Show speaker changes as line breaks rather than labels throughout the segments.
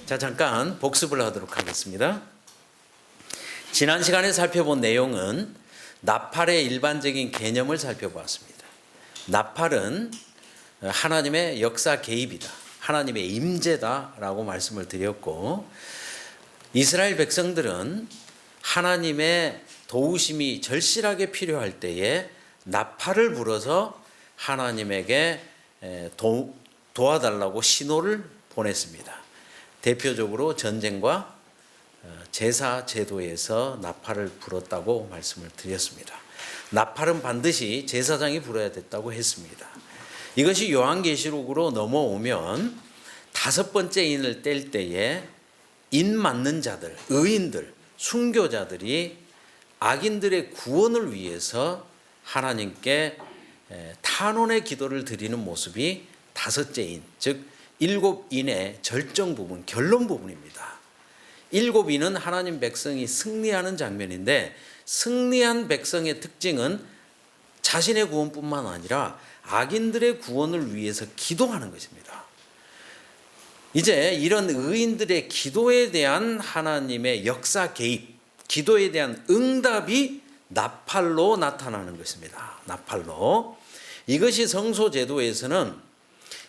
자, 잠깐 복습을 하도록 하겠습니다. 지난 시간에 살펴본 내용은 나팔의 일반적인 개념을 살펴보았습니다. 나팔은 하나님의 역사 개입이다, 하나님의 임재다라고 말씀을 드렸고, 이스라엘 백성들은 하나님의 도우심이 절실하게 필요할 때에 나팔을 불어서 하나님에게 도와달라고 신호를 보냈습니다. 대표적으로 전쟁과 제사 제도에서 나팔을 불었다고 말씀을 드렸습니다. 나팔은 반드시 제사장이 불어야 됐다고 했습니다. 이것이 요한계시록으로 넘어오면 5번째 인을 뗄 때에 인 맞는 자들, 의인들, 순교자들이 악인들의 구원을 위해서 하나님께 탄원의 기도를 드리는 모습이 5째 인, 즉 7인의 절정 부분, 결론 부분입니다. 7인은 하나님 백성이 승리하는 장면인데, 승리한 백성의 특징은 자신의 구원뿐만 아니라 악인들의 구원을 위해서 기도하는 것입니다. 이제 이런 의인들의 기도에 대한 하나님의 역사 개입, 기도에 대한 응답이 나팔로 나타나는 것입니다. 나팔로. 이것이 성소 제도에서는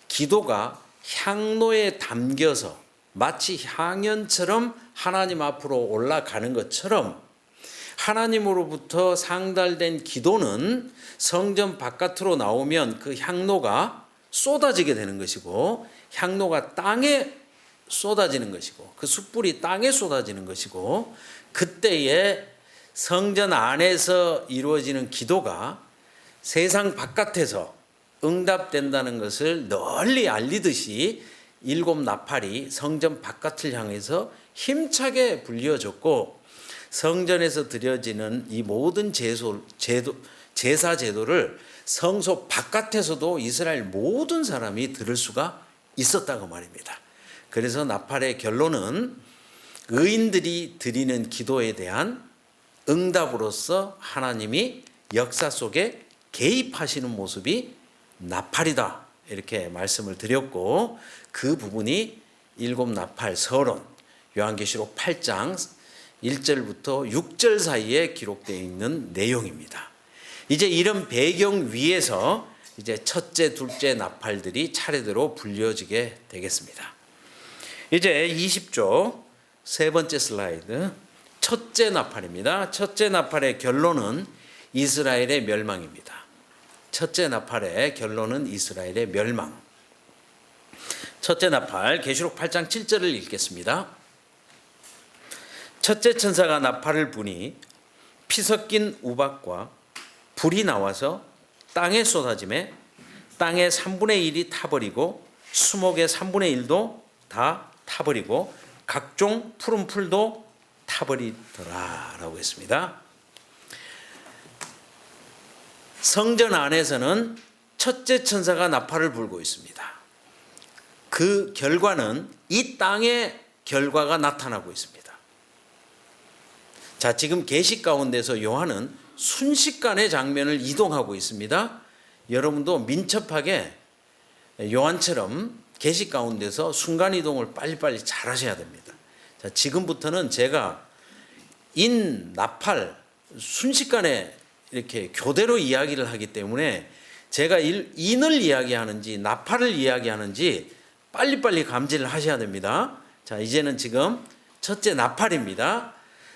기도가 향로에 담겨서 마치 향연처럼 하나님 앞으로 올라가는 것처럼, 하나님으로부터 상달된 기도는 성전 바깥으로 나오면 그 향로가 쏟아지게 되는 것이고, 향로가 땅에 쏟아지는 것이고, 그 숯불이 땅에 쏟아지는 것이고, 그때에 성전 안에서 이루어지는 기도가 세상 바깥에서 응답된다는 것을 널리 알리듯이 7 나팔이 성전 바깥을 향해서 힘차게 불려졌고, 성전에서 드려지는 이 모든 제사 제도를 성소 바깥에서도 이스라엘 모든 사람이 들을 수가 있었다고 말입니다. 그래서 나팔의 결론은 의인들이 드리는 기도에 대한 응답으로서 하나님이 역사 속에 개입하시는 모습이 나팔이다, 이렇게 말씀을 드렸고, 그 부분이 7 나팔 서론, 요한계시록 8장 1절부터 6절 사이에 기록되어 있는 내용입니다. 이제 이런 배경 위에서 이제 첫째, 둘째 나팔들이 차례대로 불려지게 되겠습니다. 이제 20조 세 번째 슬라이드, 첫째 나팔입니다. 첫째 나팔의 결론은 이스라엘의 멸망입니다. 첫째 나팔의 결론은 이스라엘의 멸망. 첫째 나팔, 계시록 8장 7절을 읽겠습니다. 첫째 천사가 나팔을 부니 피 섞인 우박과 불이 나와서 땅에 쏟아지매 땅의 3분의 1이 타버리고 수목의 3분의 1도 다 타버리고 각종 푸른 풀도 타버리더라 라고 했습니다. 성전 안에서는 첫째 천사가 나팔을 불고 있습니다. 그 결과는 이 땅의 결과가 나타나고 있습니다. 자, 지금 계시 가운데서 요한은 순식간에 장면을 이동하고 있습니다. 여러분도 민첩하게 요한처럼 계시 가운데서 순간 이동을 빨리빨리 잘 하셔야 됩니다. 자, 지금부터는 제가 인, 나팔 순식간에 이렇게 교대로 이야기를 하기 때문에 제가 인을 이야기하는지 나팔을 이야기하는지 빨리빨리 감지를 하셔야 됩니다. 자, 이제는 지금 첫째 나팔입니다.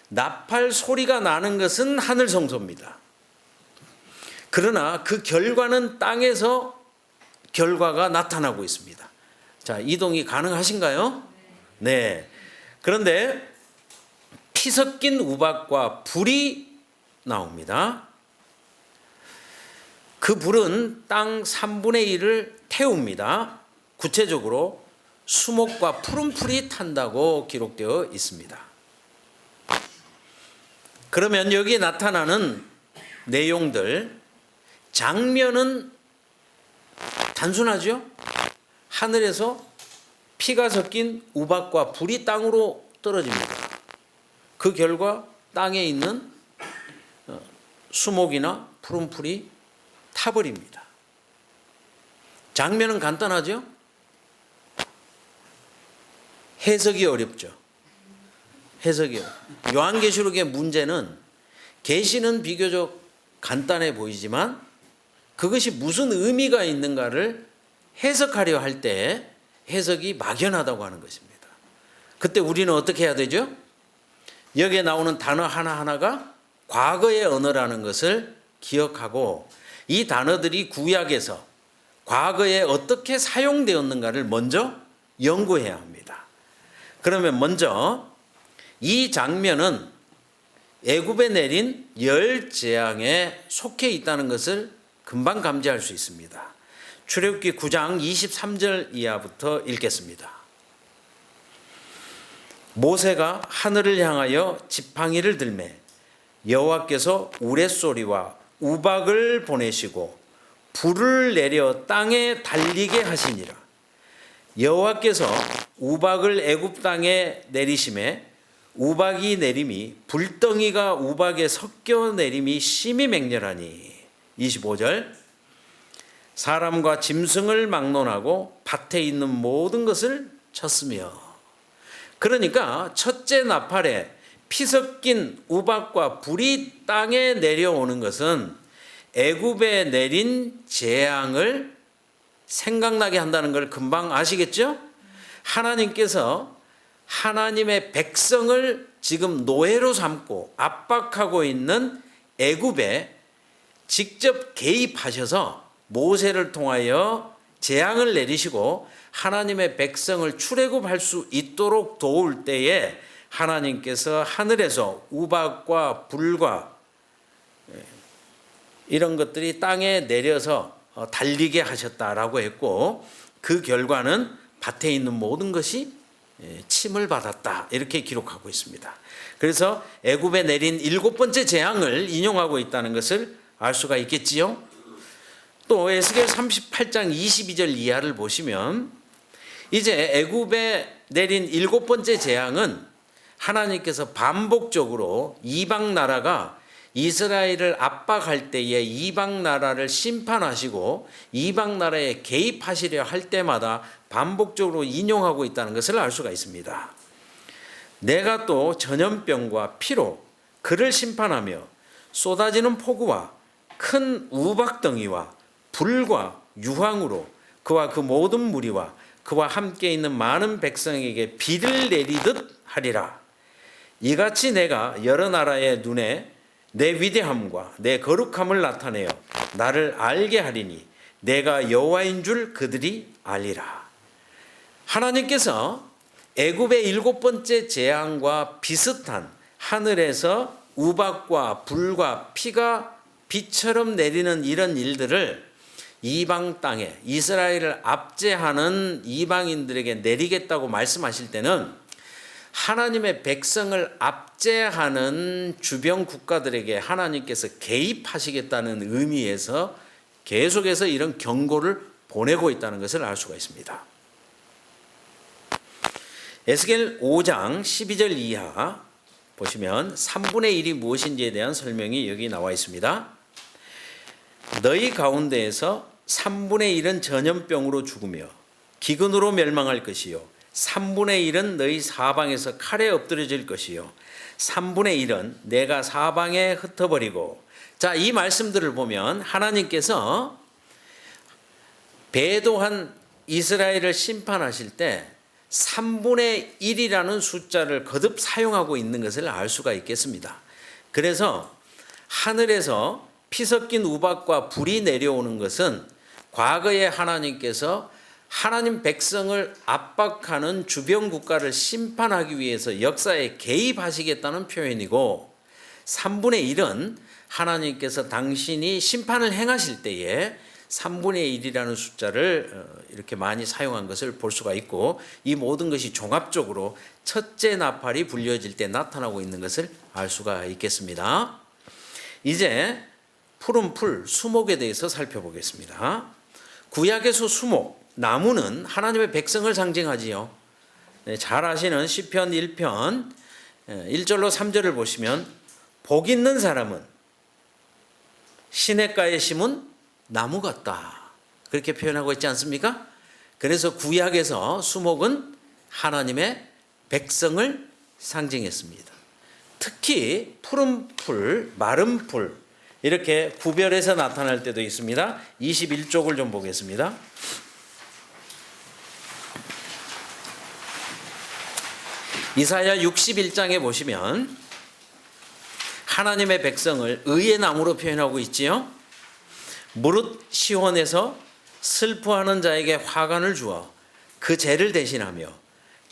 나팔 소리가 나는 것은 하늘 성소입니다. 그러나 그 결과는 땅에서 결과가 나타나고 있습니다. 자, 이동이 가능하신가요? 네. 그런데 피 섞인 우박과 불이 나옵니다. 그 불은 땅 3분의 1을 태웁니다. 구체적으로 수목과 푸른 풀이 탄다고 기록되어 있습니다. 그러면 여기에 나타나는 내용들, 장면은 단순하죠? 하늘에서 피가 섞인 우박과 불이 땅으로 떨어집니다. 그 결과 땅에 있는 수목이나 푸른 풀이 타버립니다. 장면은 간단하죠? 해석이 어렵죠. 해석이 어렵죠. 요한계시록의 문제는 계시는 비교적 간단해 보이지만 그것이 무슨 의미가 있는가를 해석하려 할 때 해석이 막연하다고 하는 것입니다. 그때 우리는 어떻게 해야 되죠? 여기에 나오는 단어 하나하나가 과거의 언어라는 것을 기억하고 이 단어들이 구약에서 과거에 어떻게 사용되었는가를 먼저 연구해야 합니다. 그러면 먼저 이 장면은 애굽에 내린 열 재앙에 속해 있다는 것을 금방 감지할 수 있습니다. 출애굽기 9장 23절 이하부터 읽겠습니다. 모세가 하늘을 향하여 지팡이를 들매 여호와께서 우레소리와 우박을 보내시고 불을 내려 땅에 달리게 하시니라. 여호와께서 우박을 애굽 땅에 내리심에 우박이 내림이 불덩이가 우박에 섞여 내림이 심히 맹렬하니. 25절 사람과 짐승을 막론하고 밭에 있는 모든 것을 쳤으며. 그러니까 첫째 나팔에 피 섞인 우박과 불이 땅에 내려오는 것은 애굽에 내린 재앙을 생각나게 한다는 걸 금방 아시겠죠? 하나님께서 하나님의 백성을 지금 노예로 삼고 압박하고 있는 애굽에 직접 개입하셔서 모세를 통하여 재앙을 내리시고 하나님의 백성을 출애굽할 수 있도록 도울 때에 하나님께서 하늘에서 우박과 불과 이런 것들이 땅에 내려서 달리게 하셨다라고 했고 그 결과는 밭에 있는 모든 것이 침을 받았다 이렇게 기록하고 있습니다. 그래서 애굽에 내린 7번째 재앙을 인용하고 있다는 것을 알 수가 있겠지요. 또 에스겔 38장 22절 이하를 보시면 이제 애굽에 내린 7번째 재앙은 하나님께서 반복적으로 이방 나라가 이스라엘을 압박할 때에 이방 나라를 심판하시고 이방 나라에 개입하시려 할 때마다 반복적으로 인용하고 있다는 것을 알 수가 있습니다. 내가 또 전염병과 피로 그를 심판하며 쏟아지는 폭우와 큰 우박덩이와 불과 유황으로 그와 그 모든 무리와 그와 함께 있는 많은 백성에게 비를 내리듯 하리라. 이같이 내가 여러 나라의 눈에 내 위대함과 내 거룩함을 나타내어 나를 알게 하리니 내가 여호와인 줄 그들이 알리라. 하나님께서 애굽의 7번째 재앙과 비슷한 하늘에서 우박과 불과 피가 비처럼 내리는 이런 일들을 이방 땅에 이스라엘을 압제하는 이방인들에게 내리겠다고 말씀하실 때는 하나님의 백성을 압제하는 주변 국가들에게 하나님께서 개입하시겠다는 의미에서 계속해서 이런 경고를 보내고 있다는 것을 알 수가 있습니다. 에스겔 5장 12절 이하 보시면 3분의 1이 무엇인지에 대한 설명이 여기 나와 있습니다. 너희 가운데에서 3분의 1은 전염병으로 죽으며 기근으로 멸망할 것이요 3분의 1은 너희 사방에서 칼에 엎드려질 것이요 3분의 1은 내가 사방에 흩어버리고. 자, 이 말씀들을 보면 하나님께서 배도한 이스라엘을 심판하실 때 3분의 1이라는 숫자를 거듭 사용하고 있는 것을 알 수가 있겠습니다. 그래서 하늘에서 피 섞인 우박과 불이 내려오는 것은 과거에 하나님께서 하나님 백성을 압박하는 주변 국가를 심판하기 위해서 역사에 개입하시겠다는 표현이고 3분의 1은 하나님께서 당신이 심판을 행하실 때에 3분의 1이라는 숫자를 이렇게 많이 사용한 것을 볼 수가 있고 이 모든 것이 종합적으로 첫째 나팔이 불려질 때 나타나고 있는 것을 알 수가 있겠습니다. 이제 푸른 풀, 수목에 대해서 살펴보겠습니다. 구약에서 수목, 나무는 하나님의 백성을 상징하지요. 잘 아시는 시편 1편 1절로 3절을 보시면 복 있는 사람은 시냇가에 심은 나무 같다. 그렇게 표현하고 있지 않습니까? 그래서 구약에서 수목은 하나님의 백성을 상징했습니다. 특히 푸른 풀, 마른 풀 이렇게 구별해서 나타날 때도 있습니다. 21쪽을 좀 보겠습니다. 이사야 61장에 보시면 하나님의 백성을 의의 나무로 표현하고 있지요. 무릇 시온에서 슬퍼하는 자에게 화관을 주어 그 죄를 대신하며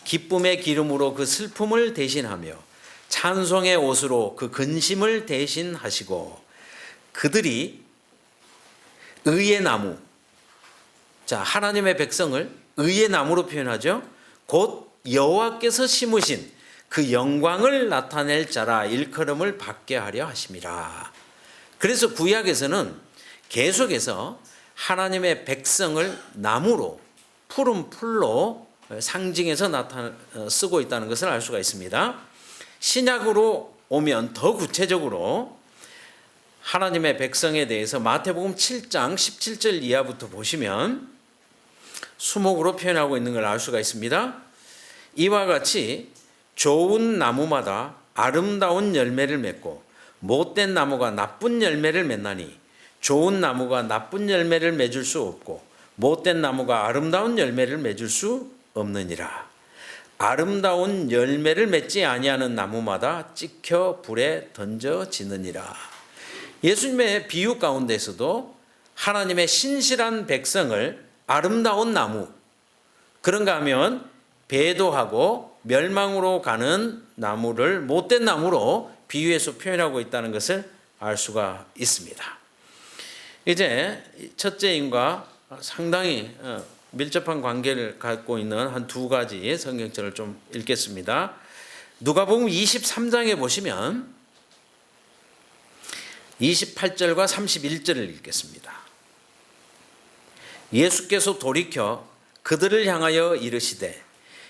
기쁨의 기름으로 그 슬픔을 대신하며 찬송의 옷으로 그 근심을 대신하시고 그들이 의의 나무, 자 하나님의 백성을 의의 나무로 표현하죠. 곧 여호와께서 심으신 그 영광을 나타낼 자라 일컬음을 받게 하려 하심이라. 그래서 구약에서는 계속해서 하나님의 백성을 나무로 푸른 풀로 상징해서 쓰고 있다는 것을 알 수가 있습니다. 신약으로 오면 더 구체적으로 하나님의 백성에 대해서 마태복음 7장 17절 이하부터 보시면 수목으로 표현하고 있는 걸 알 수가 있습니다. 이와 같이 좋은 나무마다 아름다운 열매를 맺고 못된 나무가 나쁜 열매를 맺나니 좋은 나무가 나쁜 열매를 맺을 수 없고 못된 나무가 아름다운 열매를 맺을 수 없느니라. 아름다운 열매를 맺지 아니하는 나무마다 찍혀 불에 던져지느니라. 예수님의 비유 가운데서도 하나님의 신실한 백성을 아름다운 나무, 그런가 하면 배도하고 멸망으로 가는 나무를 못된 나무로 비유해서 표현하고 있다는 것을 알 수가 있습니다. 이제 첫째인과 상당히 밀접한 관계를 갖고 있는 한 두 가지 성경절을 좀 읽겠습니다. 누가복음 23장에 보시면 28절과 31절을 읽겠습니다. 예수께서 돌이켜 그들을 향하여 이르시되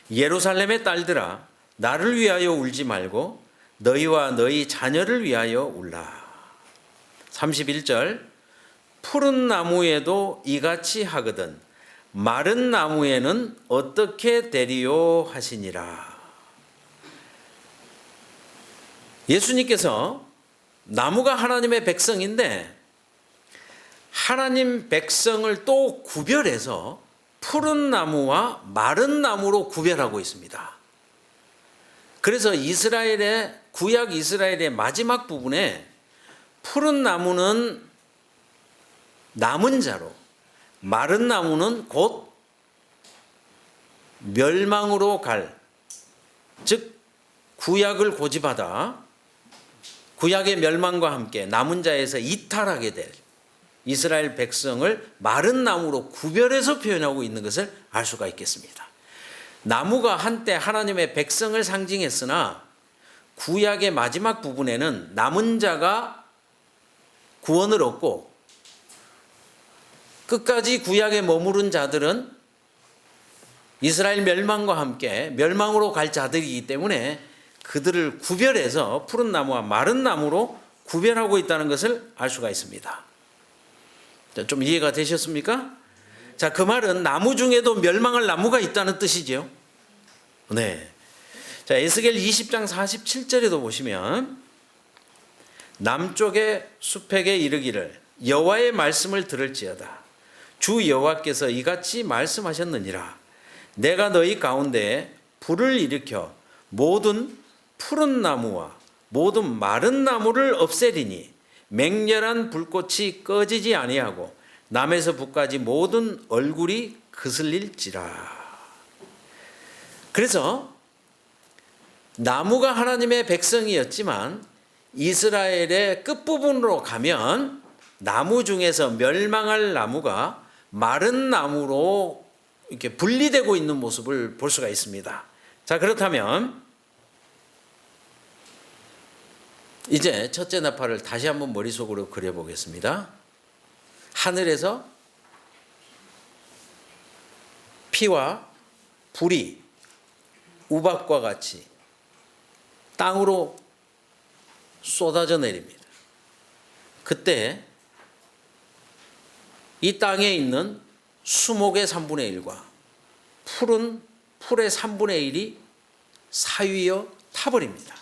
예루살렘의 딸들아 나를 위하여 울지 말고 너희와 너희 자녀를 위하여 울라. 31절 푸른 나무에도 이같이 하거든 마른 나무에는 어떻게 되리요 하시니라. 예수님께서 나무가 하나님의 백성인데 하나님 백성을 또 구별해서 푸른 나무와 마른 나무로 구별하고 있습니다. 그래서 이스라엘의 구약 이스라엘의 마지막 부분에 푸른 나무는 남은 자로 마른 나무는 곧 멸망으로 갈, 즉 구약을 고집하다 구약의 멸망과 함께 남은 자에서 이탈하게 될 이스라엘 백성을 마른 나무로 구별해서 표현하고 있는 것을 알 수가 있겠습니다. 나무가 한때 하나님의 백성을 상징했으나 구약의 마지막 부분에는 남은 자가 구원을 얻고 끝까지 구약에 머무른 자들은 이스라엘 멸망과 함께 멸망으로 갈 자들이기 때문에 그들을 구별해서 푸른 나무와 마른 나무로 구별하고 있다는 것을 알 수가 있습니다. 좀 이해가 되셨습니까? 자, 그 말은 나무 중에도 멸망할 나무가 있다는 뜻이죠. 네. 자, 에스겔 20장 47절에도 보시면 남쪽의 숲에게 이르기를 여호와의 말씀을 들을지어다. 주 여호와께서 이같이 말씀하셨느니라. 내가 너희 가운데 불을 일으켜 모든 푸른 나무와 모든 마른 나무를 없애리니 맹렬한 불꽃이 꺼지지 아니하고 남에서 북까지 모든 얼굴이 그슬릴지라. 그래서 나무가 하나님의 백성이었지만 이스라엘의 끝부분으로 가면 나무 중에서 멸망할 나무가 마른 나무로 이렇게 분리되고 있는 모습을 볼 수가 있습니다. 자, 그렇다면 이제 첫째 나팔을 다시 한번 머릿속으로 그려보겠습니다. 하늘에서 피와 불이 우박과 같이 땅으로 쏟아져 내립니다. 그때 이 땅에 있는 수목의 3분의 1과 풀의 3분의 1이 사위어 타버립니다.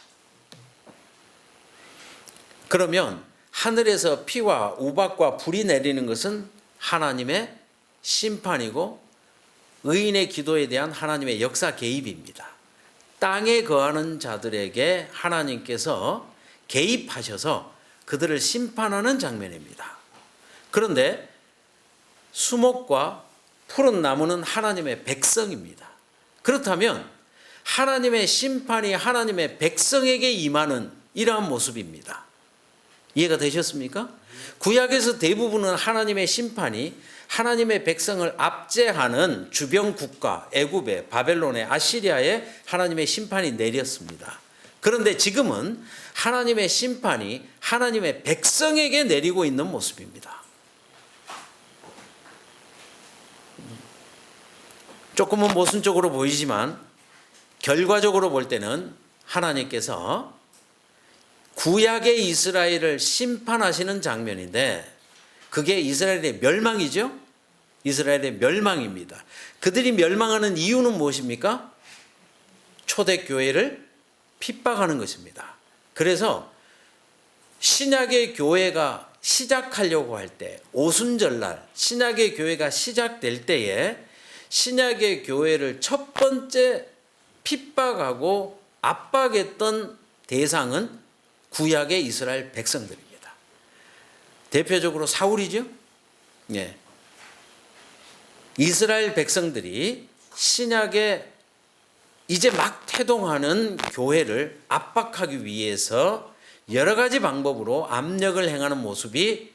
그러면 하늘에서 피와 우박과 불이 내리는 것은 하나님의 심판이고 의인의 기도에 대한 하나님의 역사 개입입니다. 땅에 거하는 자들에게 하나님께서 개입하셔서 그들을 심판하는 장면입니다. 그런데 수목과 푸른 나무는 하나님의 백성입니다. 그렇다면 하나님의 심판이 하나님의 백성에게 임하는 이러한 모습입니다. 이해가 되셨습니까? 구약에서 대부분은 하나님의 심판이 하나님의 백성을 압제하는 주변 국가, 애굽에, 바벨론에, 아시리아에 하나님의 심판이 내렸습니다. 그런데 지금은 하나님의 심판이 하나님의 백성에게 내리고 있는 모습입니다. 조금은 모순적으로 보이지만 결과적으로 볼 때는 하나님께서 구약의 이스라엘을 심판하시는 장면인데 그게 이스라엘의 멸망이죠. 이스라엘의 멸망입니다. 그들이 멸망하는 이유는 무엇입니까? 초대교회를 핍박하는 것입니다. 그래서 신약의 교회가 시작하려고 할 때 오순절날 신약의 교회가 시작될 때에 신약의 교회를 첫 번째 핍박하고 압박했던 대상은 구약의 이스라엘 백성들입니다. 대표적으로 사울이죠. 예. 이스라엘 백성들이 신약에 이제 막 태동하는 교회를 압박하기 위해서 여러 가지 방법으로 압력을 행하는 모습이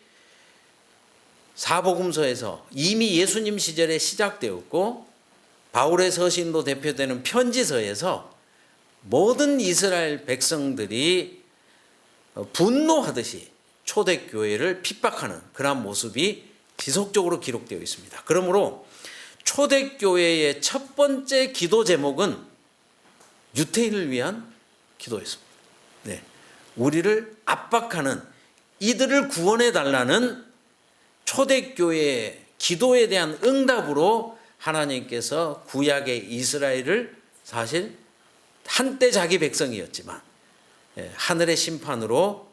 사복음서에서 이미 예수님 시절에 시작되었고 바울의 서신도 대표되는 편지서에서 모든 이스라엘 백성들이 분노하듯이 초대교회를 핍박하는 그런 모습이 지속적으로 기록되어 있습니다. 그러므로 초대교회의 첫 번째 기도 제목은 유태인을 위한 기도였습니다. 네. 우리를 압박하는 이들을 구원해 달라는 초대교회의 기도에 대한 응답으로 하나님께서 구약의 이스라엘을 사실 한때 자기 백성이었지만 하늘의 심판으로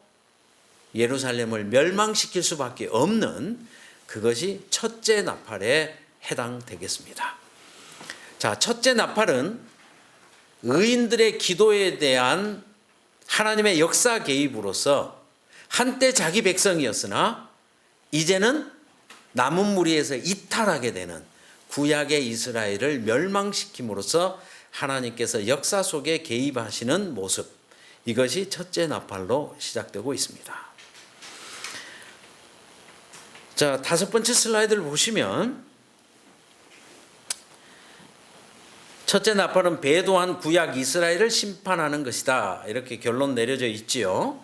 예루살렘을 멸망시킬 수밖에 없는 그것이 첫째 나팔에 해당되겠습니다. 자, 첫째 나팔은 의인들의 기도에 대한 하나님의 역사 개입으로서 한때 자기 백성이었으나 이제는 남은 무리에서 이탈하게 되는 구약의 이스라엘을 멸망시킴으로써 하나님께서 역사 속에 개입하시는 모습, 이것이 첫째 나팔로 시작되고 있습니다. 자, 다섯 번째 슬라이드를 보시면 첫째 나팔은 배도한 구약 이스라엘을 심판하는 것이다, 이렇게 결론 내려져 있지요.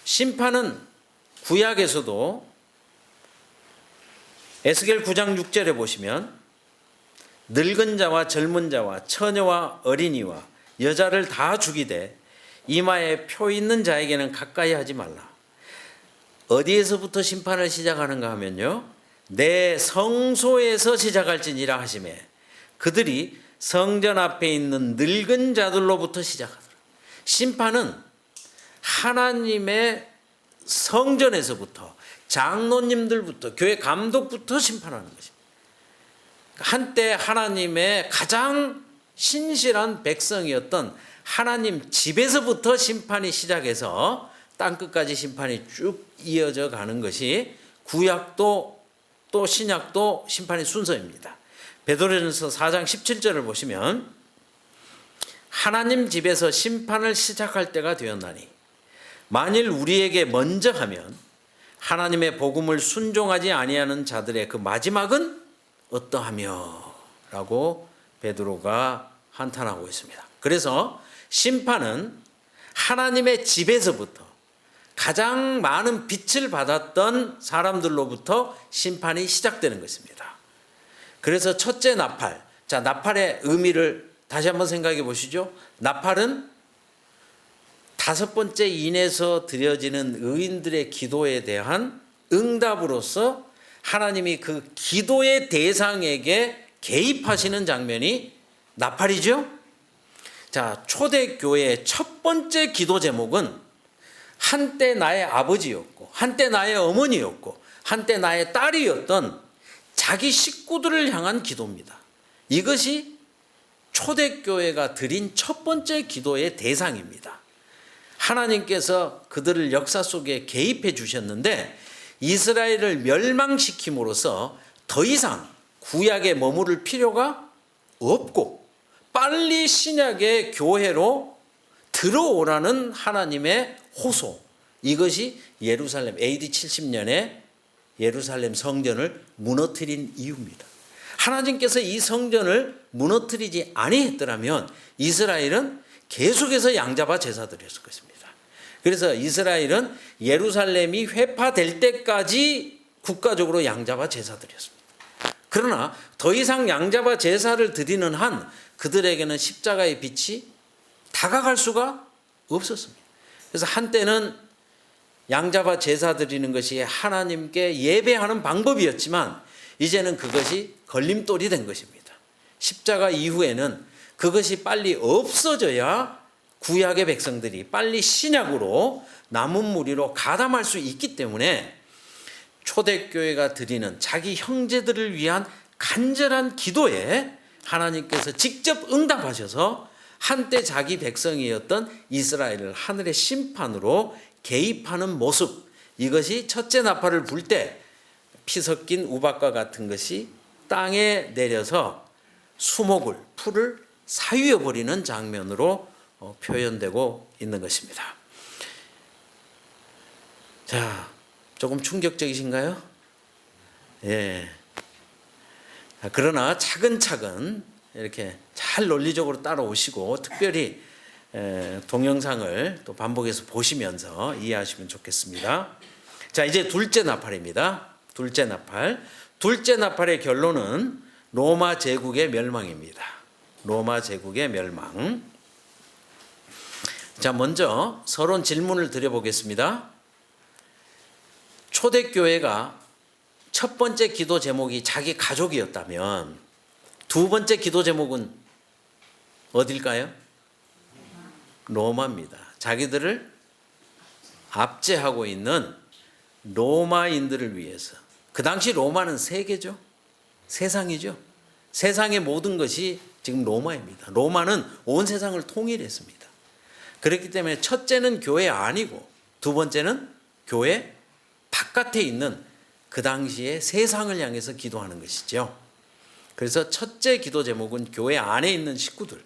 심판은 구약에서도 에스겔 9장 6절에 보시면 늙은 자와 젊은 자와 처녀와 어린이와 여자를 다 죽이되 이마에 표 있는 자에게는 가까이 하지 말라. 어디에서부터 심판을 시작하는가 하면요, 내 성소에서 시작할지니라 하시매 그들이 성전 앞에 있는 늙은 자들로부터 시작하더라. 심판은 하나님의 성전에서부터, 장로님들부터, 교회 감독부터 심판하는 것입니다. 한때 하나님의 가장 신실한 백성이었던 하나님 집에서부터 심판이 시작해서 땅끝까지 심판이 쭉 이어져 가는 것이 구약도 또 신약도 심판의 순서입니다. 베드로전서 4장 17절을 보시면 하나님 집에서 심판을 시작할 때가 되었나니 만일 우리에게 먼저 하면 하나님의 복음을 순종하지 아니하는 자들의 그 마지막은 어떠하며 라고 베드로가 한탄하고 있습니다. 그래서 심판은 하나님의 집에서부터 가장 많은 빛을 받았던 사람들로부터 심판이 시작되는 것입니다. 그래서 첫째 나팔, 자, 나팔의 의미를 다시 한번 생각해 보시죠. 나팔은 다섯 번째 인에서 드려지는 의인들의 기도에 대한 응답으로서 하나님이 그 기도의 대상에게 개입하시는 장면이 나팔이죠. 자, 초대교회의 첫 번째 기도 제목은 한때 나의 아버지였고 한때 나의 어머니였고 한때 나의 딸이었던 자기 식구들을 향한 기도입니다. 이것이 초대교회가 드린 첫 번째 기도의 대상입니다. 하나님께서 그들을 역사 속에 개입해 주셨는데 이스라엘을 멸망시킴으로써 더 이상 구약에 머무를 필요가 없고 빨리 신약의 교회로 들어오라는 하나님의 호소, 이것이 예루살렘 AD 70년에 예루살렘 성전을 무너뜨린 이유입니다. 하나님께서 이 성전을 무너뜨리지 아니했더라면 이스라엘은 계속해서 양잡아 제사 드렸을 것입니다. 그래서 이스라엘은 예루살렘이 회파될 때까지 국가적으로 양잡아 제사 드렸습니다. 그러나 더 이상 양잡아 제사를 드리는 한 그들에게는 십자가의 빛이 다가갈 수가 없었습니다. 그래서 한때는 양잡아 제사 드리는 것이 하나님께 예배하는 방법이었지만 이제는 그것이 걸림돌이 된 것입니다. 십자가 이후에는 그것이 빨리 없어져야 구약의 백성들이 빨리 신약으로 남은 무리로 가담할 수 있기 때문에 초대교회가 드리는 자기 형제들을 위한 간절한 기도에 하나님께서 직접 응답하셔서 한때 자기 백성이었던 이스라엘을 하늘의 심판으로 개입하는 모습, 이것이 첫째 나팔을 불 때 피 섞인 우박과 같은 것이 땅에 내려서 수목을, 풀을 사유해 버리는 장면으로 표현되고 있는 것입니다. 자, 조금 충격적이신가요? 예. 그러나 차근차근 이렇게 잘 논리적으로 따라오시고 특별히 동영상을 또 반복해서 보시면서 이해하시면 좋겠습니다. 자, 이제 둘째 나팔입니다. 둘째 나팔. 둘째 나팔의 결론은 로마 제국의 멸망입니다. 로마 제국의 멸망. 자, 먼저 서론 질문을 드려보겠습니다. 초대교회가 첫 번째 기도 제목이 자기 가족이었다면 두 번째 기도 제목은 어딜까요? 로마입니다. 자기들을 압제하고 있는 로마인들을 위해서. 그 당시 로마는 세계죠. 세상이죠. 세상의 모든 것이 지금 로마입니다. 로마는 온 세상을 통일했습니다. 그렇기 때문에 첫째는 교회 아니고 두 번째는 교회 바깥에 있는 그 당시의 세상을 향해서 기도하는 것이죠. 그래서 첫째 기도 제목은 교회 안에 있는 식구들,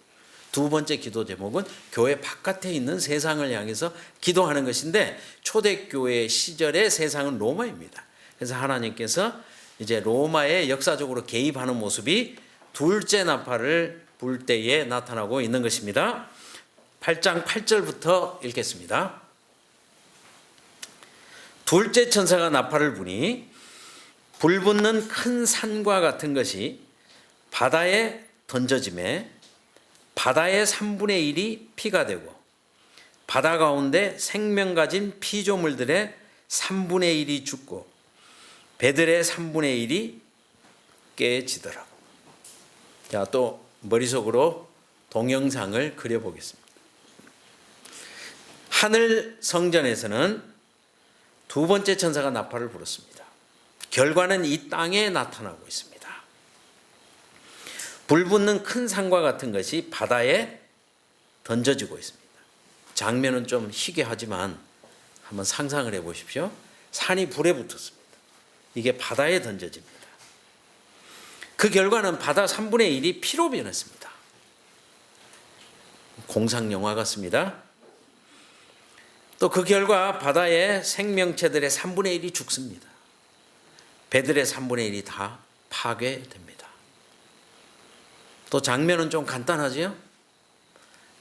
두 번째 기도 제목은 교회 바깥에 있는 세상을 향해서 기도하는 것인데 초대교회 시절의 세상은 로마입니다. 그래서 하나님께서 이제 로마에 역사적으로 개입하는 모습이 둘째 나팔을 불 때에 나타나고 있는 것입니다. 8장 8절부터 읽겠습니다. 둘째 천사가 나팔을 부니 불붙는 큰 산과 같은 것이 바다에 던져짐에 바다의 3분의 1이 피가 되고 바다 가운데 생명 가진 피조물들의 3분의 1이 죽고 배들의 3분의 1이 깨지더라고. 자, 또 머릿속으로 동영상을 그려보겠습니다. 하늘 성전에서는 두 번째 천사가 나팔을 불었습니다. 결과는 이 땅에 나타나고 있습니다. 불붙는 큰 산과 같은 것이 바다에 던져지고 있습니다. 장면은 좀 희귀하지만 한번 상상을 해 보십시오. 산이 불에 붙었습니다. 이게 바다에 던져집니다. 그 결과는 바다 3분의 1이 피로 변했습니다. 공상 영화 같습니다. 또 그 결과 바다의 생명체들의 3분의 1이 죽습니다. 배들의 3분의 1이 다 파괴됩니다. 또 장면은 좀 간단하지요?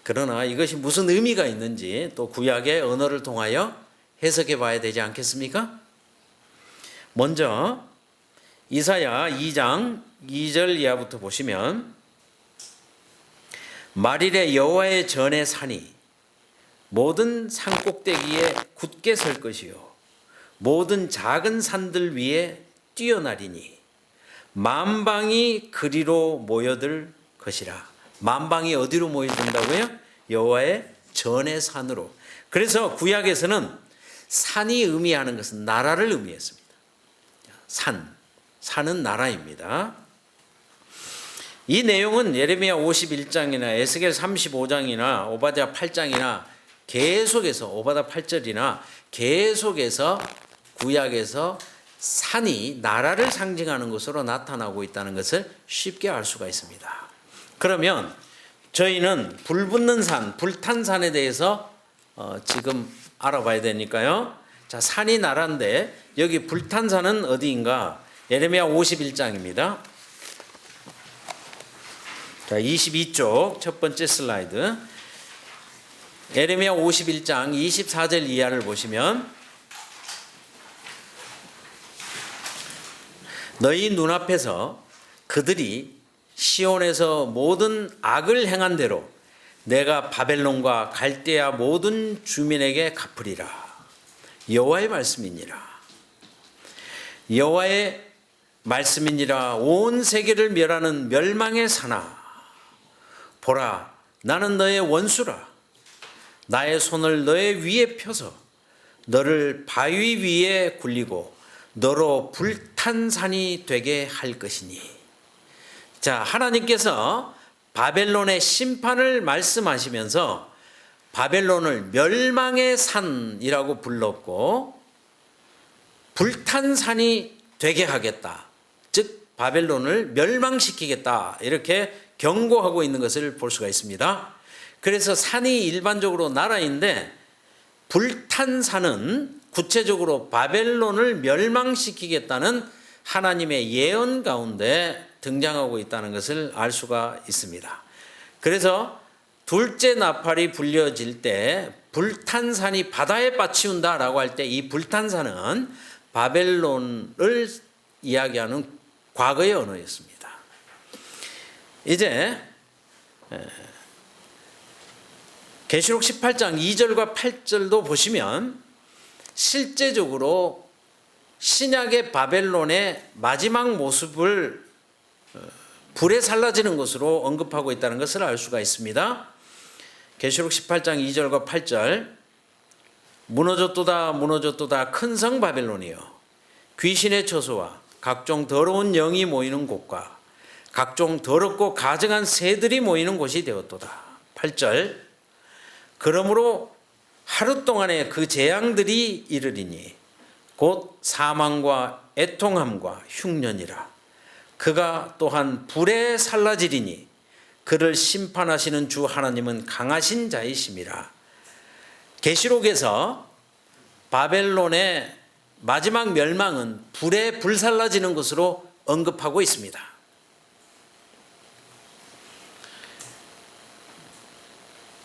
그러나 이것이 무슨 의미가 있는지 또 구약의 언어를 통하여 해석해 봐야 되지 않겠습니까? 먼저 이사야 2장 2절 이하부터 보시면 말일에 여호와의 전의 산이 모든 산꼭대기에 굳게 설 것이요 모든 작은 산들 위에 뛰어나리니 만방이 그리로 모여들 것이라. 만방이 어디로 모여든다고요? 여호와의 전의 산으로. 그래서 구약에서는 산이 의미하는 것은 나라를 의미했습니다. 산은 나라입니다. 이 내용은 예레미야 51장이나 에스겔 35장이나 오바댜 8장이나 계속해서 오바댜 8절이나 계속해서 구약에서 산이 나라를 상징하는 것으로 나타나고 있다는 것을 쉽게 알 수가 있습니다. 그러면 저희는 불 붙는 산, 불탄 산에 대해서 지금 알아봐야 되니까요. 자, 산이 나라인데 여기 불탄 산은 어디인가? 예레미야 51장입니다. 자, 22쪽 첫 번째 슬라이드. 예레미야 51장 24절 이하를 보시면 너희 눈앞에서 그들이 시온에서 모든 악을 행한 대로 내가 바벨론과 갈대아 모든 주민에게 갚으리라. 여호와의 말씀이니라. 여호와의 말씀이니라. 온 세계를 멸하는 멸망의 산아, 보라, 나는 너의 원수라. 나의 손을 너의 위에 펴서 너를 바위 위에 굴리고 너로 불탄 산이 되게 할 것이니. 자, 하나님께서 바벨론의 심판을 말씀하시면서 바벨론을 멸망의 산이라고 불렀고 불탄 산이 되게 하겠다. 즉 바벨론을 멸망시키겠다. 이렇게 경고하고 있는 것을 볼 수가 있습니다. 그래서 산이 일반적으로 나라인데 불탄 산은 구체적으로 바벨론을 멸망시키겠다는 하나님의 예언 가운데 등장하고 있다는 것을 알 수가 있습니다. 그래서 둘째 나팔이 불려질 때 불탄 산이 바다에 빠치운다라고 할 때 이 불탄 산은 바벨론을 이야기하는 과거의 언어였습니다. 이제 계시록 18장 2절과 8절도 보시면 실제적으로 신약의 바벨론의 마지막 모습을 불에 살라지는 것으로 언급하고 있다는 것을 알 수가 있습니다. 계시록 18장 2절과 8절 무너졌도다 무너졌도다 큰 성 바벨론이여 귀신의 처소와 각종 더러운 영이 모이는 곳과 각종 더럽고 가증한 새들이 모이는 곳이 되었도다. 8절 그러므로 하루 동안에 그 재앙들이 이르리니 곧 사망과 애통함과 흉년이라. 그가 또한 불에 살라지리니 그를 심판하시는 주 하나님은 강하신 자이심이라. 계시록에서 바벨론의 마지막 멸망은 불에 불살라지는 것으로 언급하고 있습니다.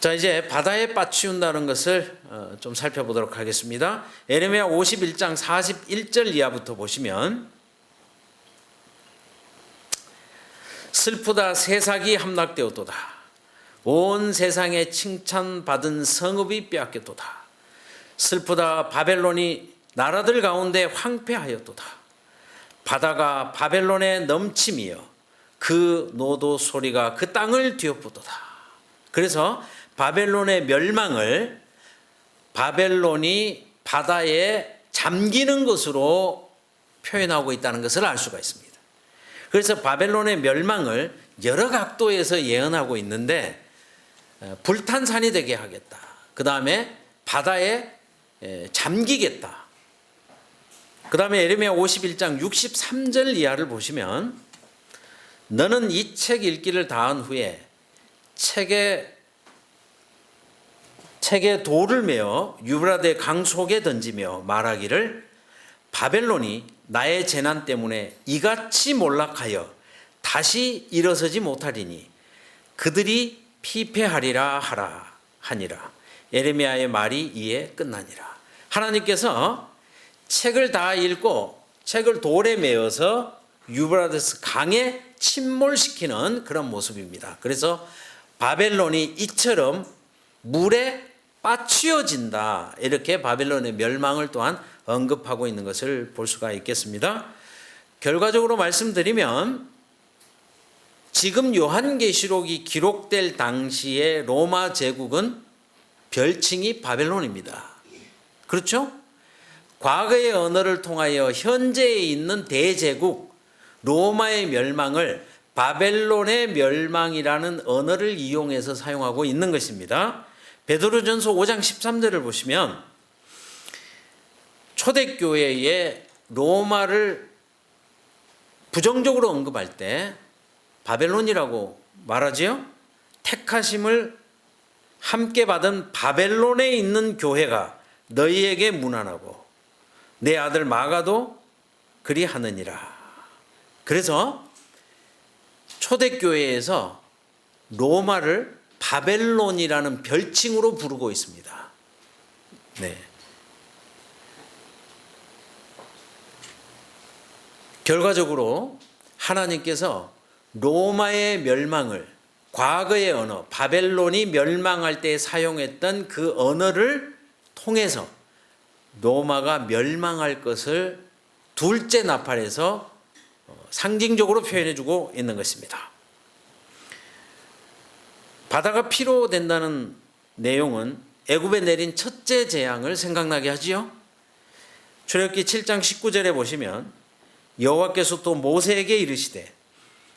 자, 이제 바다에 빠치운다는 것을 좀 살펴보도록 하겠습니다. 예레미야 51장 41절 이하부터 보시면 슬프다 새삭이 함락되었도다. 온 세상에 칭찬받은 성읍이 빼앗겼도다. 슬프다 바벨론이 나라들 가운데 황폐하였도다. 바다가 바벨론에 넘침이여 그 노도 소리가 그 땅을 뒤엎도다. 그래서 바벨론의 멸망을 바벨론이 바다에 잠기는 것으로 표현하고 있다는 것을 알 수가 있습니다. 그래서 바벨론의 멸망을 여러 각도에서 예언하고 있는데 불탄 산이 되게 하겠다. 그 다음에 바다에 잠기겠다. 그 다음에 예레미야 51장 63절 이하를 보시면 너는 이 책 읽기를 다한 후에 책에 돌을 메어 유브라데 강 속에 던지며 말하기를 바벨론이 나의 재난 때문에 이같이 몰락하여 다시 일어서지 못하리니 그들이 피폐하리라 하니라. 예레미야의 말이 이에 끝나니라. 하나님께서 책을 다 읽고 책을 돌에 메어서 유브라데스 강에 침몰시키는 그런 모습입니다. 그래서 바벨론이 이처럼 물에 빠치어진다. 이렇게 바벨론의 멸망을 또한 언급하고 있는 것을 볼 수가 있겠습니다. 결과적으로 말씀드리면 지금 요한계시록이 기록될 당시에 로마 제국은 별칭이 바벨론입니다. 그렇죠? 과거의 언어를 통하여 현재에 있는 대제국 로마의 멸망을 바벨론의 멸망이라는 언어를 이용해서 사용하고 있는 것입니다. 베드로전서 5장 13절을 보시면 초대교회에 로마를 부정적으로 언급할 때 바벨론이라고 말하지요. 택하심을 함께 받은 바벨론에 있는 교회가 너희에게 문안하고 내 아들 마가도 그리하느니라. 그래서 초대교회에서 로마를 바벨론이라는 별칭으로 부르고 있습니다. 네. 결과적으로 하나님께서 로마의 멸망을 과거의 언어 바벨론이 멸망할 때 사용했던 그 언어를 통해서 로마가 멸망할 것을 둘째 나팔에서 상징적으로 표현해주고 있는 것입니다. 바다가 피로 된다는 내용은 애굽에 내린 첫째 재앙을 생각나게 하지요. 출애굽기 7장 19절에 보시면 여호와께서 또 모세에게 이르시되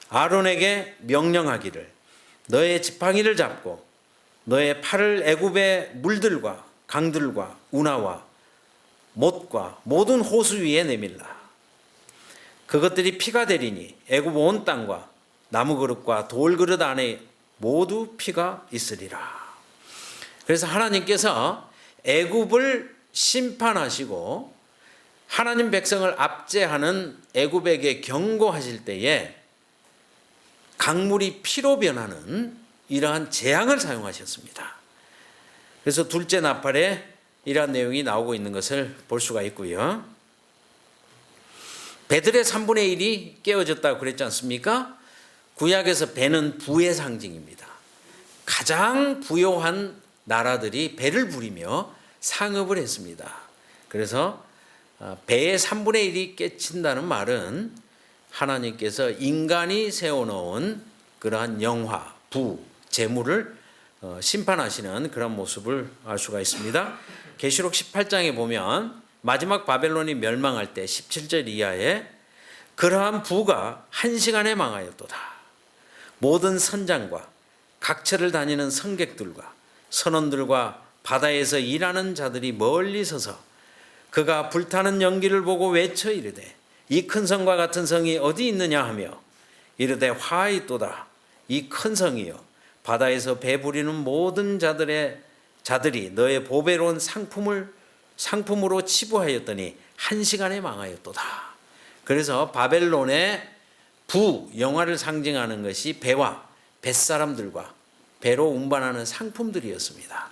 아론에게 명령하기를 너의 지팡이를 잡고 너의 팔을 애굽의 물들과 강들과 운하와 못과 모든 호수 위에 내밀라. 그것들이 피가 되리니 애굽 온 땅과 나무 그릇과 돌 그릇 안에 모두 피가 있으리라. 그래서 하나님께서 애굽을 심판하시고 하나님 백성을 압제하는 애굽에게 경고하실 때에 강물이 피로 변하는 이러한 재앙을 사용하셨습니다. 그래서 둘째 나팔에 이러한 내용이 나오고 있는 것을 볼 수가 있고요. 배들의 3분의 1이 깨어졌다고 그랬지 않습니까? 구약에서 배는 부의 상징입니다. 가장 부요한 나라들이 배를 부리며 상업을 했습니다. 그래서 배의 3분의 1이 깨친다는 말은 하나님께서 인간이 세워놓은 그러한 영화, 부, 재물을 심판하시는 그런 모습을 알 수가 있습니다. 계시록 18장에 보면 마지막 바벨론이 멸망할 때 17절 이하에 그러한 부가 1시간에 망하였도다. 모든 선장과 각처를 다니는 성객들과 선원들과 바다에서 일하는 자들이 멀리 서서 그가 불타는 연기를 보고 외쳐 이르되 이 큰 성과 같은 성이 어디 있느냐 하며 이르되 화 있도다. 이 큰 성이여 바다에서 배 부리는 모든 자들이 너의 보배로운 상품으로 치부하였더니 1시간에 망하였도다. 그래서 바벨론의 부 영화를 상징하는 것이 배와 뱃사람들과 배로 운반하는 상품들이었습니다.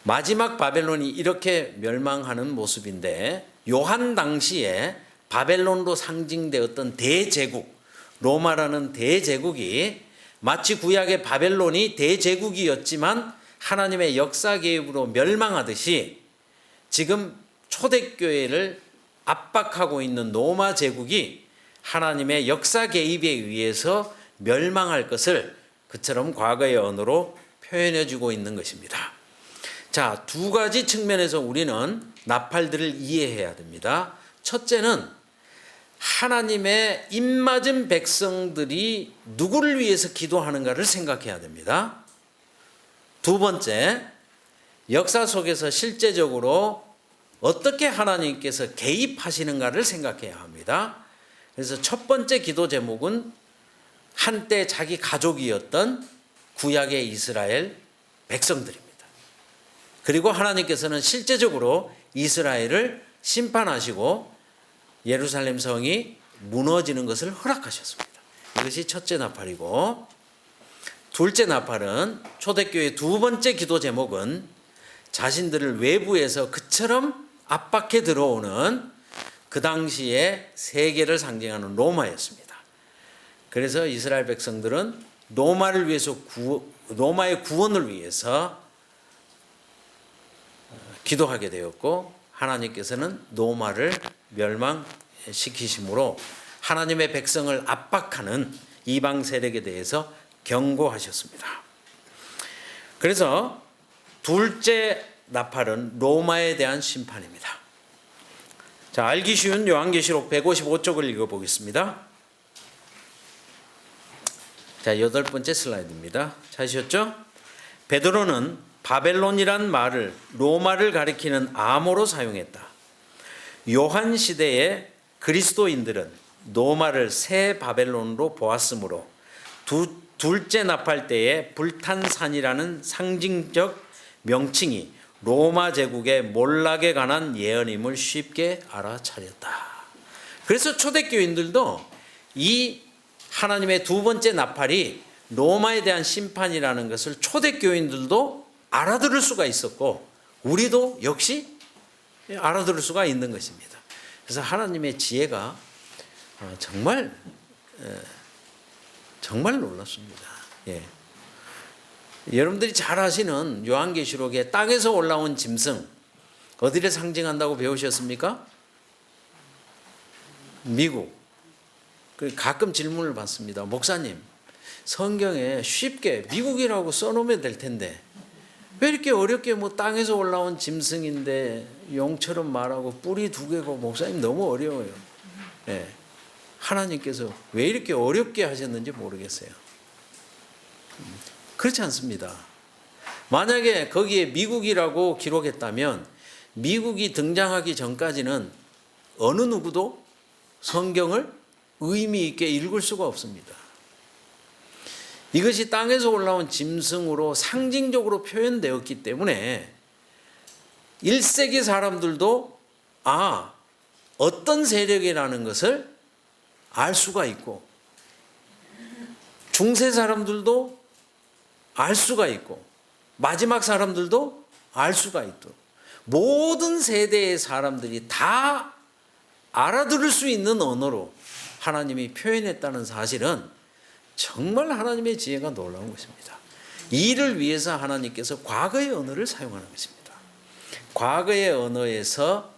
마지막 바벨론이 이렇게 멸망하는 모습인데 요한 당시에 바벨론으로 상징되었던 대제국 로마라는 대제국이 마치 구약의 바벨론이 대제국이었지만 하나님의 역사 개입으로 멸망하듯이 지금 초대교회를 압박하고 있는 로마 제국이 하나님의 역사 개입에 의해서 멸망할 것을 그처럼 과거의 언어로 표현해 주고 있는 것입니다. 자, 두 가지 측면에서 우리는 나팔들을 이해해야 됩니다. 첫째는 하나님의 입맞은 백성들이 누구를 위해서 기도하는가를 생각해야 됩니다. 두 번째, 역사 속에서 실제적으로 어떻게 하나님께서 개입하시는가를 생각해야 합니다. 그래서 첫 번째 기도 제목은 한때 자기 가족이었던 구약의 이스라엘 백성들입니다. 그리고 하나님께서는 실제적으로 이스라엘을 심판하시고 예루살렘 성이 무너지는 것을 허락하셨습니다. 이것이 첫째 나팔이고, 둘째 나팔은 초대교회의 두 번째 기도 제목은 자신들을 외부에서 그처럼 압박해 들어오는 그 당시에 세계를 상징하는 로마였습니다. 그래서 이스라엘 백성들은 로마의 구원을 위해서 기도하게 되었고, 하나님께서는 로마를 멸망시키심으로 하나님의 백성을 압박하는 이방 세력에 대해서 경고하셨습니다. 그래서 둘째 나팔은 로마에 대한 심판입니다. 자, 알기 쉬운 요한계시록 155쪽을 읽어보겠습니다. 자, 8번째 슬라이드입니다. 찾으셨죠? 베드로는 바벨론이란 말을 로마를 가리키는 암호로 사용했다. 요한 시대의 그리스도인들은 로마를 새 바벨론으로 보았으므로 둘째 나팔 때의 불탄 산이라는 상징적 명칭이 로마 제국의 몰락에 관한 예언임을 쉽게 알아차렸다. 그래서 초대교인들도 이 하나님의 두 번째 나팔이 로마에 대한 심판이라는 것을 초대교인들도 알아들을 수가 있었고 우리도 역시 알아들을 수가 있는 것입니다. 그래서 하나님의 지혜가 정말 놀랍습니다. 예. 여러분들이 잘 아시는 요한계시록에 땅에서 올라온 짐승 어디를 상징한다고 배우셨습니까? 미국. 가끔 질문을 받습니다. 목사님, 성경에 쉽게 미국이라고 써놓으면 될 텐데 왜 이렇게 어렵게 땅에서 올라온 짐승인데 용처럼 말하고 뿔이 2개고 목사님 너무 어려워요. 예. 하나님께서 왜 이렇게 어렵게 하셨는지 모르겠어요. 그렇지 않습니다. 만약에 거기에 미국이라고 기록했다면 미국이 등장하기 전까지는 어느 누구도 성경을 의미 있게 읽을 수가 없습니다. 이것이 땅에서 올라온 짐승으로 상징적으로 표현되었기 때문에 1세기 사람들도 어떤 세력이라는 것을 알 수가 있고 중세 사람들도 알 수가 있고 마지막 사람들도 알 수가 있도록 모든 세대의 사람들이 다 알아들을 수 있는 언어로 하나님이 표현했다는 사실은 정말 하나님의 지혜가 놀라운 것입니다. 이를 위해서 하나님께서 과거의 언어를 사용하는 것입니다. 과거의 언어에서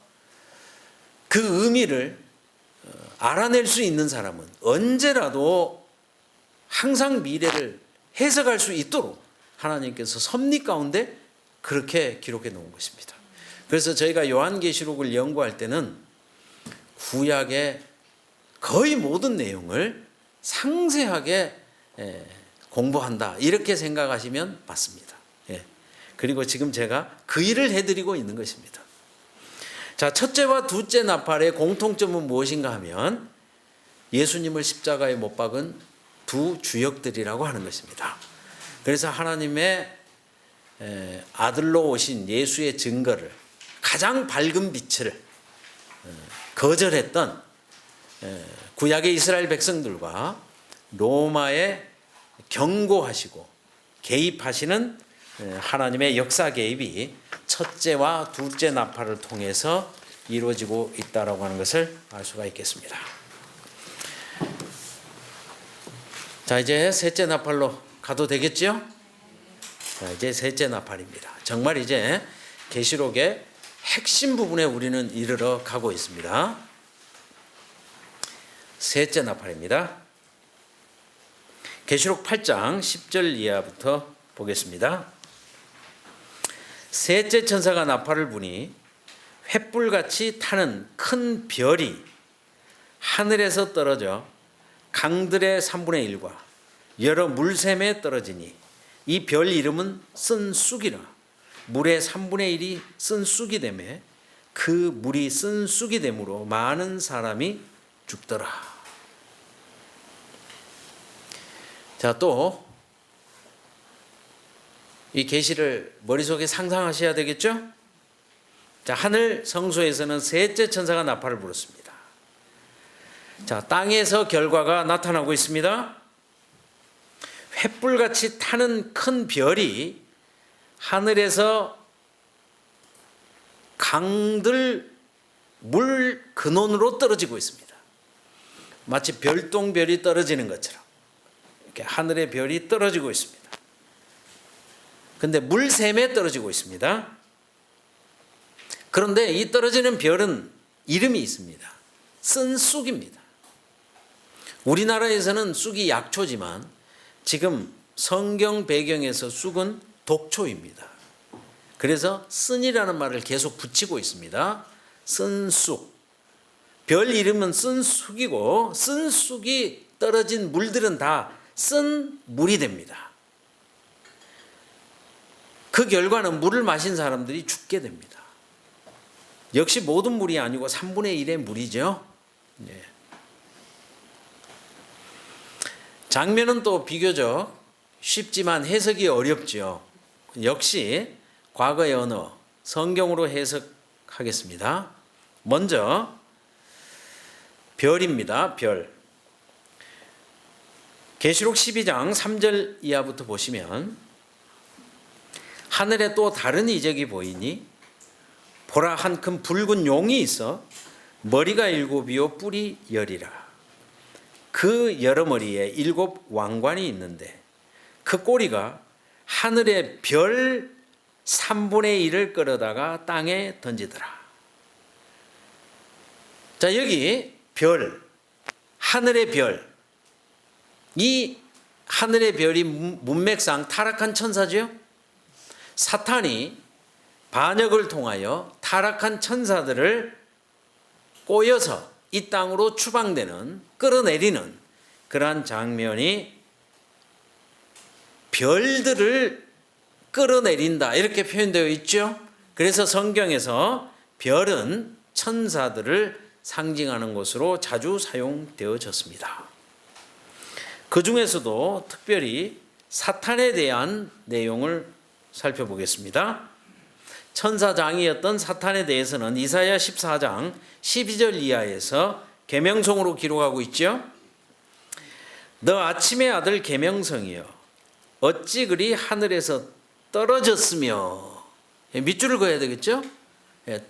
그 의미를 알아낼 수 있는 사람은 언제라도 항상 미래를 해석할 수 있도록 하나님께서 섭리 가운데 그렇게 기록해 놓은 것입니다. 그래서 저희가 요한계시록을 연구할 때는 구약의 거의 모든 내용을 상세하게 공부한다 이렇게 생각하시면 맞습니다. 그리고 지금 제가 그 일을 해드리고 있는 것입니다. 자, 첫째와 둘째 나팔의 공통점은 무엇인가 하면 예수님을 십자가에 못 박은 두 주역들이라고 하는 것입니다. 그래서 하나님의 아들로 오신 예수의 증거를 가장 밝은 빛을 거절했던 구약의 이스라엘 백성들과 로마에 경고하시고 개입하시는 하나님의 역사 개입이 첫째와 둘째 나팔을 통해서 이루어지고 있다라고 하는 것을 알 수가 있겠습니다. 자, 이제 셋째 나팔로 가도 되겠죠? 자, 이제 셋째 나팔입니다. 정말 이제 계시록의 핵심 부분에 우리는 이르러 가고 있습니다. 셋째 나팔입니다. 계시록 8장 10절 이하부터 보겠습니다. 셋째 천사가 나팔을 부니 횃불같이 타는 큰 별이 하늘에서 떨어져 강들의 3분의 1과 여러 물샘에 떨어지니 이 별 이름은 쓴 쑥이라. 물의 3분의 1이 쓴 쑥이 되매 그 물이 쓴 쑥이 되므로 많은 사람이 죽더라. 자, 또 이 계시를 머릿속에 상상하셔야 되겠죠? 자, 하늘 성소에서는 셋째 천사가 나팔을 불었습니다. 자, 땅에서 결과가 나타나고 있습니다. 횃불같이 타는 큰 별이 하늘에서 강들 물 근원으로 떨어지고 있습니다. 마치 별똥별이 떨어지는 것처럼 이렇게 하늘의 별이 떨어지고 있습니다. 근데 물샘에 떨어지고 있습니다. 그런데 이 떨어지는 별은 이름이 있습니다. 쓴 쑥입니다. 우리나라에서는 쑥이 약초지만 지금 성경 배경에서 쑥은 독초입니다. 그래서 쓴이라는 말을 계속 붙이고 있습니다. 쓴쑥. 별 이름은 쓴쑥이고 쓴쑥이 떨어진 물들은 다 쓴 물이 됩니다. 그 결과는 물을 마신 사람들이 죽게 됩니다. 역시 모든 물이 아니고 3분의 1의 물이죠. 네. 장면은 또 비교적 쉽지만 해석이 어렵죠. 역시 과거의 언어, 성경으로 해석하겠습니다. 먼저 별입니다. 별. 계시록 12장 3절 이하부터 보시면 하늘에 또 다른 이적이 보이니 보라 한 큰 붉은 용이 있어 머리가 7이요 뿔이 10이라. 그 여러 머리에 7 왕관이 있는데 그 꼬리가 하늘의 별 3분의 1을 끌어다가 땅에 던지더라. 자, 여기 별, 하늘의 별. 이 하늘의 별이 문맥상 타락한 천사죠. 사탄이 반역을 통하여 타락한 천사들을 꼬여서 이 땅으로 추방되는, 끌어내리는 그러한 장면이 별들을 끌어내린다 이렇게 표현되어 있죠. 그래서 성경에서 별은 천사들을 상징하는 것으로 자주 사용되어졌습니다. 그 중에서도 특별히 사탄에 대한 내용을 살펴보겠습니다. 천사장이었던 사탄에 대해서는 이사야 14장 12절 이하에서 계명성으로 기록하고 있죠. 너 아침의 아들 계명성이여 어찌 그리 하늘에서 떨어졌으며, 밑줄을 그어야 되겠죠.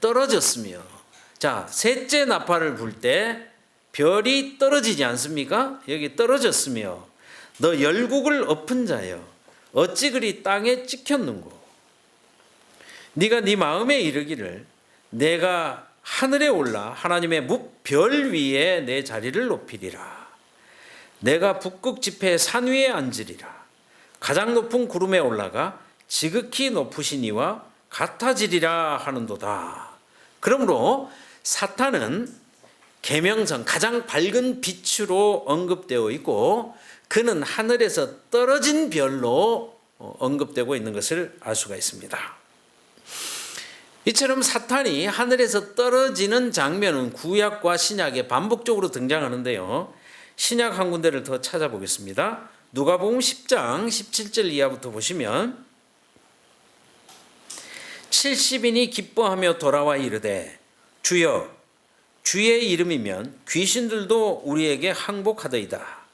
떨어졌으며. 자, 셋째 나팔을 불 때 별이 떨어지지 않습니까? 여기 떨어졌으며 너 열국을 엎은 자여 어찌 그리 땅에 찍혔는고. 네가 네 마음에 이르기를 내가 하늘에 올라 하나님의 무별 위에 내 자리를 높이리라. 내가 북극 지폐 산 위에 앉으리라. 가장 높은 구름에 올라가 지극히 높으신 이와 같아지리라 하는도다. 그러므로 사탄은 계명성 가장 밝은 빛으로 언급되어 있고 그는 하늘에서 떨어진 별로 언급되고 있는 것을 알 수가 있습니다. 이처럼 사탄이 하늘에서 떨어지는 장면은 구약과 신약에 반복적으로 등장하는데요. 신약 한 군데를 더 찾아보겠습니다. 누가복음 10장 17절 이하부터 보시면 70인이 기뻐하며 돌아와 이르되 주여 주의 이름이면 귀신들도 우리에게 항복하더이다.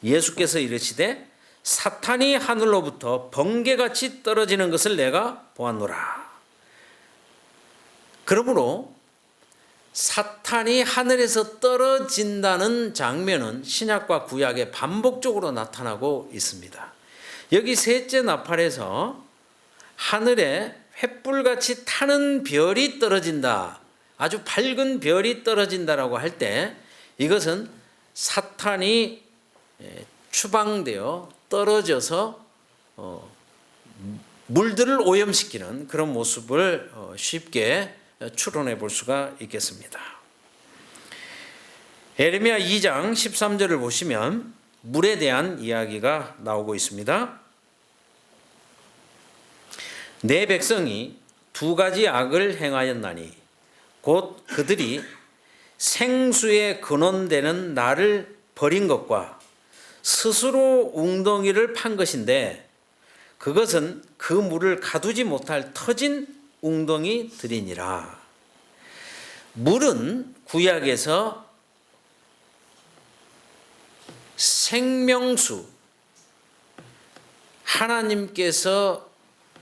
예수께서 이르시되 사탄이 하늘로부터 번개같이 떨어지는 것을 내가 보았노라. 그러므로 사탄이 하늘에서 떨어진다는 장면은 신약과 구약에 반복적으로 나타나고 있습니다. 여기 셋째 나팔에서 하늘에 횃불같이 타는 별이 떨어진다, 아주 밝은 별이 떨어진다라고 할 때 이것은 사탄이 추방되어 떨어져서 물들을 오염시키는 그런 모습을 쉽게 추론해 볼 수가 있겠습니다. 에레미야 2장 13절을 보시면 물에 대한 이야기가 나오고 있습니다. 내 백성이 두 가지 악을 행하였나니 곧 그들이 생수의 근원되는 나를 버린 것과 스스로 웅덩이를 판 것인데 그것은 그 물을 가두지 못할 터진 웅덩이들이니라. 물은 구약에서 생명수, 하나님께서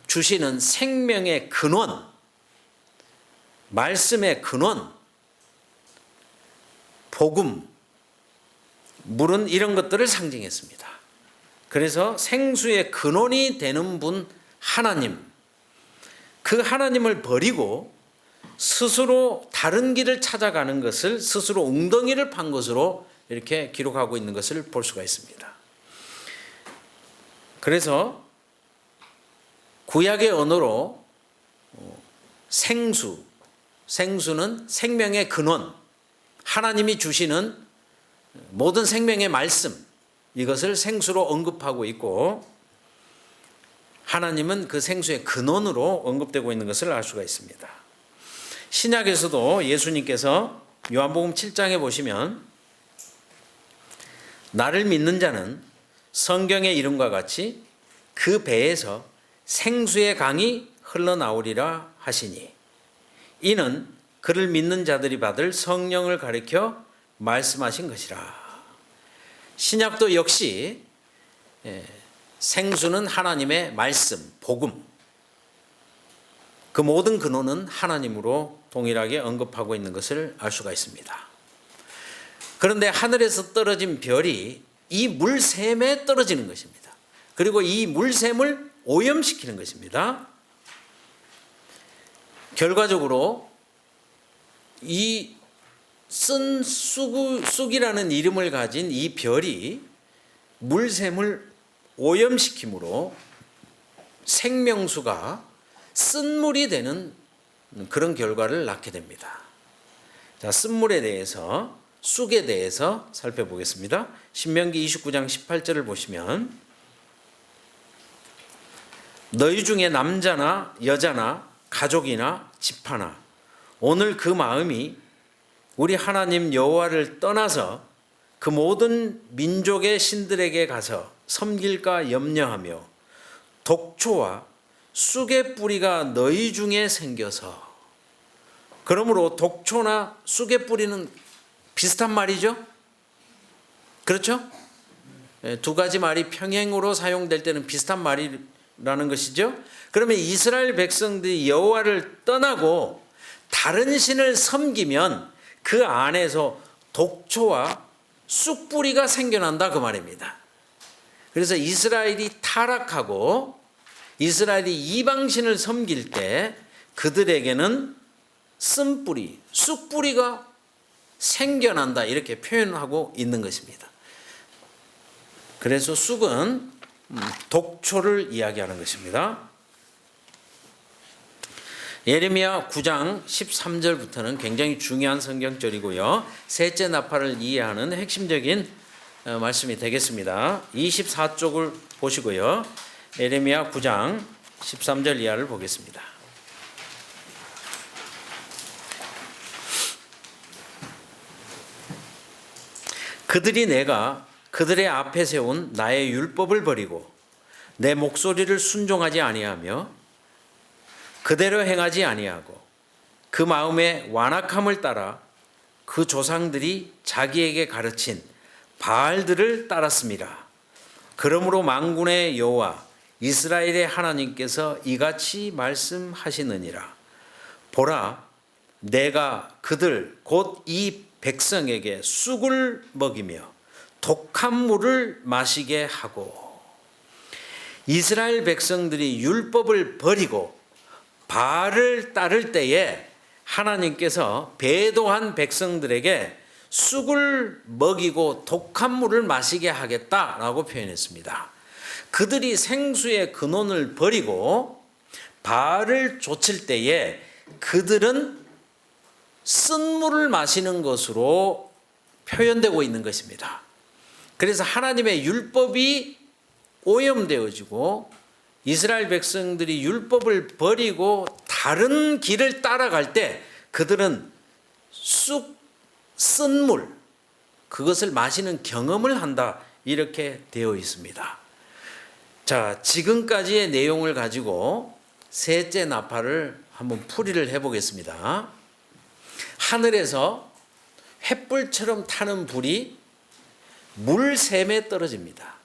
주시는 생명의 근원, 말씀의 근원, 복음, 물은 이런 것들을 상징했습니다. 그래서 생수의 근원이 되는 분 하나님, 그 하나님을 버리고 스스로 다른 길을 찾아가는 것을 스스로 웅덩이를 판 것으로 이렇게 기록하고 있는 것을 볼 수가 있습니다. 그래서 구약의 언어로 생수는 생명의 근원, 하나님이 주시는 모든 생명의 말씀, 이것을 생수로 언급하고 있고, 하나님은 그 생수의 근원으로 언급되고 있는 것을 알 수가 있습니다. 신약에서도 예수님께서 요한복음 7장에 보시면 나를 믿는 자는 성경의 이름과 같이 그 배에서 생수의 강이 흘러나오리라 하시니 이는 그를 믿는 자들이 받을 성령을 가리켜 말씀하신 것이라. 신약도 역시 생수는 하나님의 말씀, 복음, 그 모든 근원은 하나님으로 동일하게 언급하고 있는 것을 알 수가 있습니다. 그런데 하늘에서 떨어진 별이 이 물샘에 떨어지는 것입니다. 그리고 이 물샘을 오염시키는 것입니다. 결과적으로 이 쓴 쑥이라는 이름을 가진 이 별이 물샘을 오염시킴으로 생명수가 쓴물이 되는 그런 결과를 낳게 됩니다. 자, 쓴물에 대해서, 쑥에 대해서 살펴보겠습니다. 신명기 29장 18절을 보시면 너희 중에 남자나 여자나 가족이나 집하나 오늘 그 마음이 우리 하나님 여호와를 떠나서 그 모든 민족의 신들에게 가서 섬길까 염려하며 독초와 쑥의 뿌리가 너희 중에 생겨서, 그러므로 독초나 쑥의 뿌리는 비슷한 말이죠? 그렇죠? 두 가지 말이 평행으로 사용될 때는 비슷한 말이라는 것이죠. 그러면 이스라엘 백성들이 여호와를 떠나고 다른 신을 섬기면 그 안에서 독초와 쑥뿌리가 생겨난다, 그 말입니다. 그래서 이스라엘이 타락하고 이스라엘이 이방신을 섬길 때 그들에게는 쓴뿌리, 쑥뿌리가 생겨난다, 이렇게 표현하고 있는 것입니다. 그래서 쑥은 독초를 이야기하는 것입니다. 예레미야 9장 13절부터는 굉장히 중요한 성경절이고요. 셋째 나팔을 이해하는 핵심적인 말씀이 되겠습니다. 24쪽을 보시고요. 예레미야 9장 13절 이하를 보겠습니다. 그들이 내가 그들의 앞에 세운 나의 율법을 버리고 내 목소리를 순종하지 아니하며 그대로 행하지 아니하고 그 마음의 완악함을 따라 그 조상들이 자기에게 가르친 바알들을 따랐습니다. 그러므로 만군의 여호와 이스라엘의 하나님께서 이같이 말씀하시느니라. 보라, 내가 그들 곧 이 백성에게 쑥을 먹이며 독한 물을 마시게 하고, 이스라엘 백성들이 율법을 버리고 바알을 따를 때에 하나님께서 배도한 백성들에게 쑥을 먹이고 독한 물을 마시게 하겠다라고 표현했습니다. 그들이 생수의 근원을 버리고 바알을 좇을 때에 그들은 쓴물을 마시는 것으로 표현되고 있는 것입니다. 그래서 하나님의 율법이 오염되어지고 이스라엘 백성들이 율법을 버리고 다른 길을 따라갈 때 그들은 쓴물, 그것을 마시는 경험을 한다, 이렇게 되어 있습니다. 자, 지금까지의 내용을 가지고 셋째 나팔을 한번 풀이를 해보겠습니다. 하늘에서 횃불처럼 타는 불이 물샘에 떨어집니다.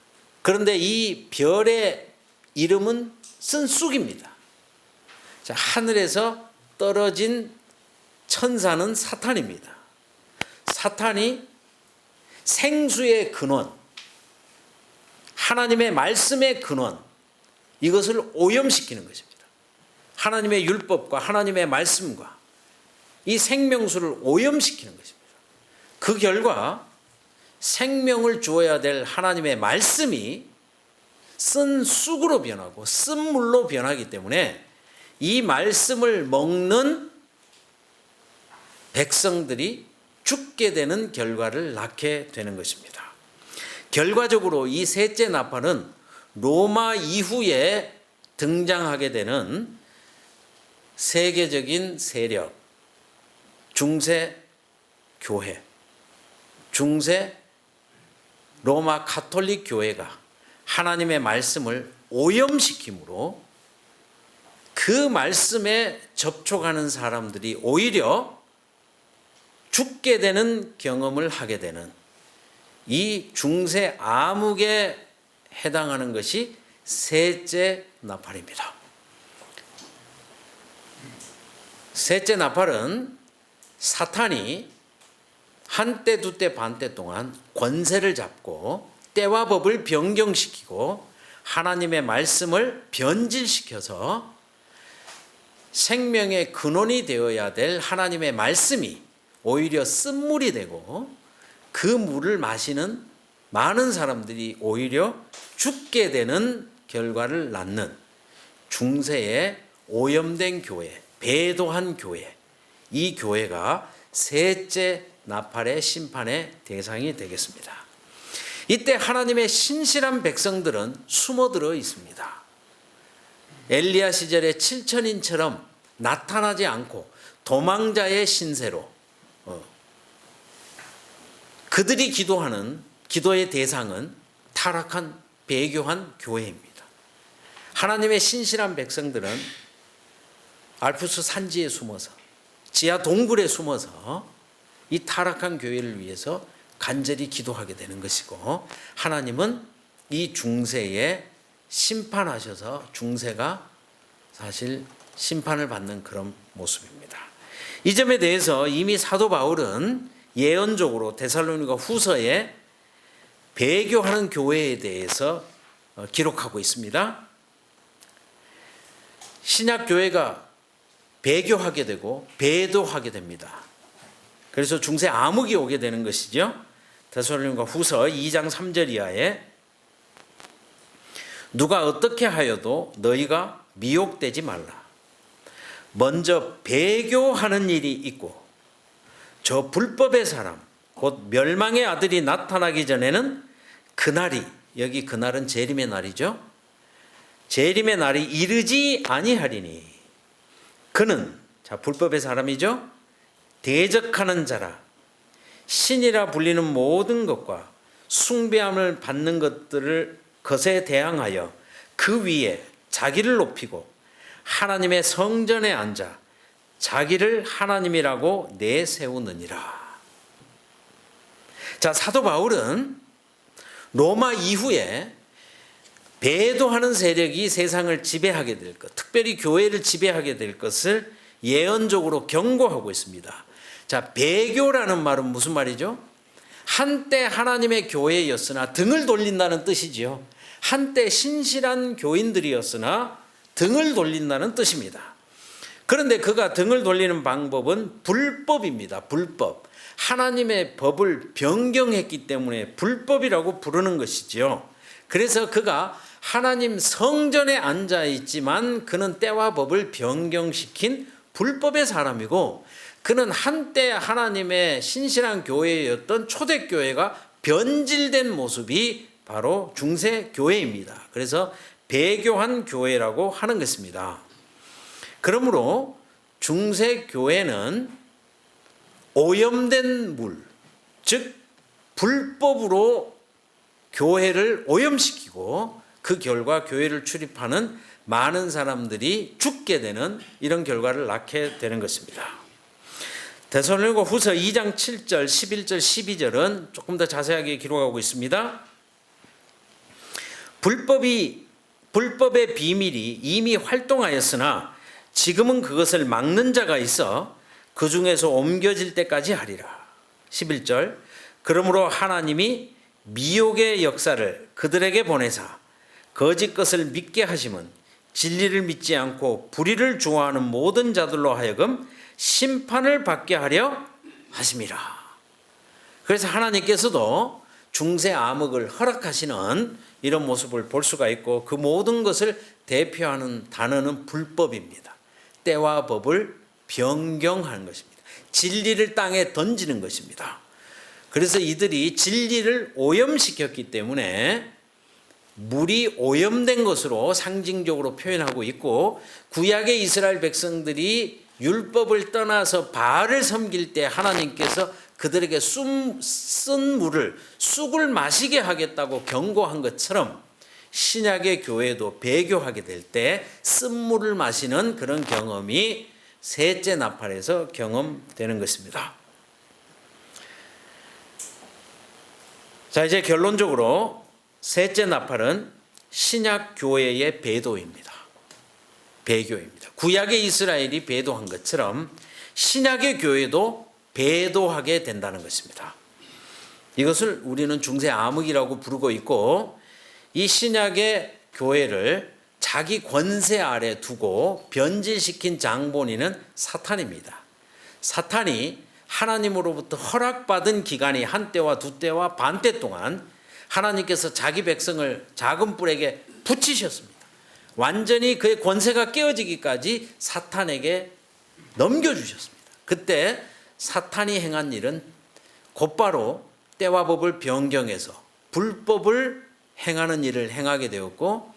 그런데 이 별의 이름은 쓴 쑥입니다. 자, 하늘에서 떨어진 천사는 사탄입니다. 사탄이 생수의 근원, 하나님의 말씀의 근원, 이것을 오염시키는 것입니다. 하나님의 율법과 하나님의 말씀과 이 생명수를 오염시키는 것입니다. 그 결과 생명을 주어야 될 하나님의 말씀이 쓴 쑥으로 변하고 쓴물로 변하기 때문에 이 말씀을 먹는 백성들이 죽게 되는 결과를 낳게 되는 것입니다. 결과적으로 이 셋째 나팔은 로마 이후에 등장하게 되는 세계적인 세력, 중세 교회, 중세 로마 가톨릭 교회가 하나님의 말씀을 오염시킴으로 그 말씀에 접촉하는 사람들이 오히려 죽게 되는 경험을 하게 되는 이 중세 암흑에 해당하는 것이 셋째 나팔입니다. 셋째 나팔은 사탄이 한때 두때 반때 동안 권세를 잡고 때와 법을 변경시키고 하나님의 말씀을 변질시켜서 생명의 근원이 되어야 될 하나님의 말씀이 오히려 쓴물이 되고 그 물을 마시는 많은 사람들이 오히려 죽게 되는 결과를 낳는 중세의 오염된 교회, 배도한 교회, 이 교회가 셋째 나팔의 심판의 대상이 되겠습니다. 이때 하나님의 신실한 백성들은 숨어들어 있습니다. 엘리야 시절의 7천인처럼 나타나지 않고 도망자의 신세로 그들이 기도하는 기도의 대상은 타락한 배교한 교회입니다. 하나님의 신실한 백성들은 알프스 산지에 숨어서 지하 동굴에 숨어서 이 타락한 교회를 위해서 간절히 기도하게 되는 것이고 하나님은 이 중세에 심판하셔서 중세가 사실 심판을 받는 그런 모습입니다. 이 점에 대해서 이미 사도 바울은 예언적으로 데살로니가 후서에 배교하는 교회에 대해서 기록하고 있습니다. 신약 교회가 배교하게 되고 배도하게 됩니다. 그래서 중세 암흑이 오게 되는 것이죠. 데살로니가 후서 2장 3절 이하에 누가 어떻게 하여도 너희가 미혹되지 말라. 먼저 배교하는 일이 있고 저 불법의 사람 곧 멸망의 아들이 나타나기 전에는 그날이, 여기 그날은 재림의 날이죠. 재림의 날이 이르지 아니하리니 그는, 자 불법의 사람이죠, 대적하는 자라 신이라 불리는 모든 것과 숭배함을 받는 것에 대항하여 그 위에 자기를 높이고 하나님의 성전에 앉아 자기를 하나님이라고 내세우느니라. 자, 사도 바울은 로마 이후에 배도하는 세력이 세상을 지배하게 될 것, 특별히 교회를 지배하게 될 것을 예언적으로 경고하고 있습니다. 자, 배교라는 말은 무슨 말이죠? 한때 하나님의 교회였으나 등을 돌린다는 뜻이지요. 한때 신실한 교인들이었으나 등을 돌린다는 뜻입니다. 그런데 그가 등을 돌리는 방법은 불법입니다. 불법. 하나님의 법을 변경했기 때문에 불법이라고 부르는 것이지요. 그래서 그가 하나님 성전에 앉아 있지만 그는 때와 법을 변경시킨 불법의 사람이고 그는 한때 하나님의 신실한 교회였던 초대교회가 변질된 모습이 바로 중세 교회입니다. 그래서 배교한 교회라고 하는 것입니다. 그러므로 중세 교회는 오염된 물, 즉 불법으로 교회를 오염시키고 그 결과 교회를 출입하는 많은 사람들이 죽게 되는 이런 결과를 낳게 되는 것입니다. 데살로니가 후서 2장 7절, 11절, 12절은 조금 더 자세하게 기록하고 있습니다. 불법의 비밀이 이미 활동하였으나 지금은 그것을 막는 자가 있어 그 중에서 옮겨질 때까지 하리라. 11절, 그러므로 하나님이 미혹의 역사를 그들에게 보내사 거짓 것을 믿게 하심은 진리를 믿지 않고 불의를 좋아하는 모든 자들로 하여금 심판을 받게 하려 하심이라. 그래서 하나님께서도 중세 암흑을 허락하시는 이런 모습을 볼 수가 있고, 그 모든 것을 대표하는 단어는 불법입니다. 때와 법을 변경하는 것입니다. 진리를 땅에 던지는 것입니다. 그래서 이들이 진리를 오염시켰기 때문에 물이 오염된 것으로 상징적으로 표현하고 있고, 구약의 이스라엘 백성들이 율법을 떠나서 바알을 섬길 때 하나님께서 그들에게 쓴 물을 쑥을 마시게 하겠다고 경고한 것처럼, 신약의 교회도 배교하게 될 때 쓴물을 마시는 그런 경험이 셋째 나팔에서 경험되는 것입니다. 자, 이제 결론적으로 셋째 나팔은 신약 교회의 배도입니다. 배교입니다. 구약의 이스라엘이 배도한 것처럼 신약의 교회도 배도하게 된다는 것입니다. 이것을 우리는 중세 암흑이라고 부르고 있고, 이 신약의 교회를 자기 권세 아래 두고 변질시킨 장본인은 사탄입니다. 사탄이 하나님으로부터 허락받은 기간이 한때와 두때와 반때 동안 하나님께서 자기 백성을 작은 뿔에게 붙이셨습니다. 완전히 그의 권세가 깨어지기까지 사탄에게 넘겨주셨습니다. 그때 사탄이 행한 일은 곧바로 때와 법을 변경해서 불법을 행하는 일을 행하게 되었고,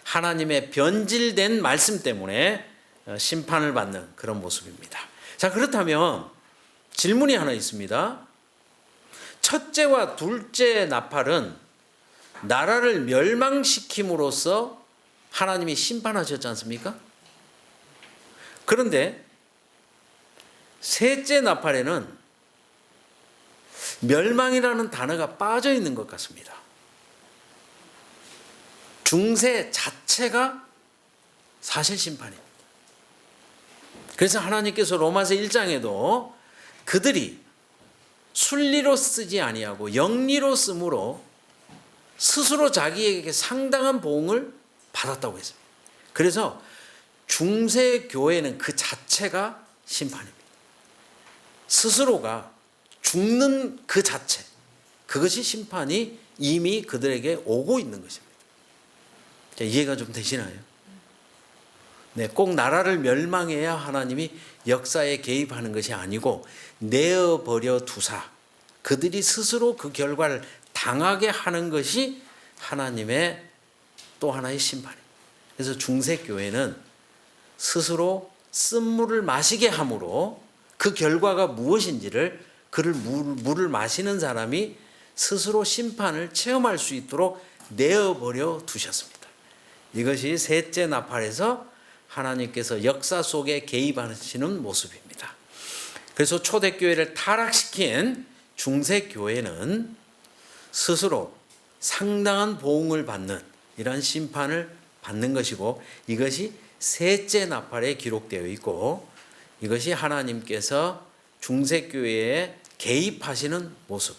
하나님의 변질된 말씀 때문에 심판을 받는 그런 모습입니다. 자, 그렇다면 질문이 하나 있습니다. 첫째와 둘째 나팔은 나라를 멸망시킴으로써 하나님이 심판하셨지 않습니까? 그런데 셋째 나팔에는 멸망이라는 단어가 빠져 있는 것 같습니다. 중세 자체가 사실 심판입니다. 그래서 하나님께서 로마서 1장에도 그들이 순리로 쓰지 아니하고 영리로 쓰므로 스스로 자기에게 상당한 보응을 받았다고 했습니다. 그래서 중세 교회는 그 자체가 심판입니다. 스스로가 죽는 그 자체, 그것이 심판이 이미 그들에게 오고 있는 것입니다. 자, 이해가 좀 되시나요? 네, 꼭 나라를 멸망해야 하나님이 역사에 개입하는 것이 아니고 내어버려 두사 그들이 스스로 그 결과를 당하게 하는 것이 하나님의 또 하나의 심판입니다. 그래서 중세교회는 스스로 쓴물을 마시게 함으로 그 결과가 무엇인지를 그를 물을 마시는 사람이 스스로 심판을 체험할 수 있도록 내어버려 두셨습니다. 이것이 셋째 나팔에서 하나님께서 역사 속에 개입하시는 모습입니다. 그래서 초대교회를 타락시킨 중세교회는 스스로 상당한 보응을 받는 이러한 심판을 받는 것이고, 이것이 셋째 나팔에 기록되어 있고, 이것이 하나님께서 중세교회에 개입하시는 모습,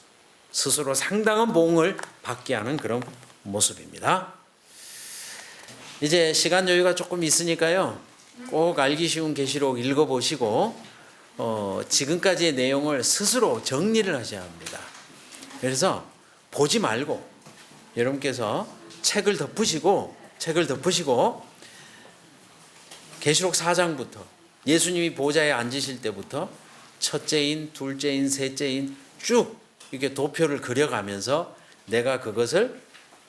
스스로 상당한 보응을 받게 하는 그런 모습입니다. 이제 시간 여유가 조금 있으니까요, 꼭 알기 쉬운 계시록 읽어보시고 지금까지의 내용을 스스로 정리를 하셔야 합니다. 그래서 보지 말고 여러분께서 책을 덮으시고 계시록 4장부터 예수님이 보좌에 앉으실 때부터 첫째인, 둘째인, 셋째인 쭉 이렇게 도표를 그려가면서 내가 그것을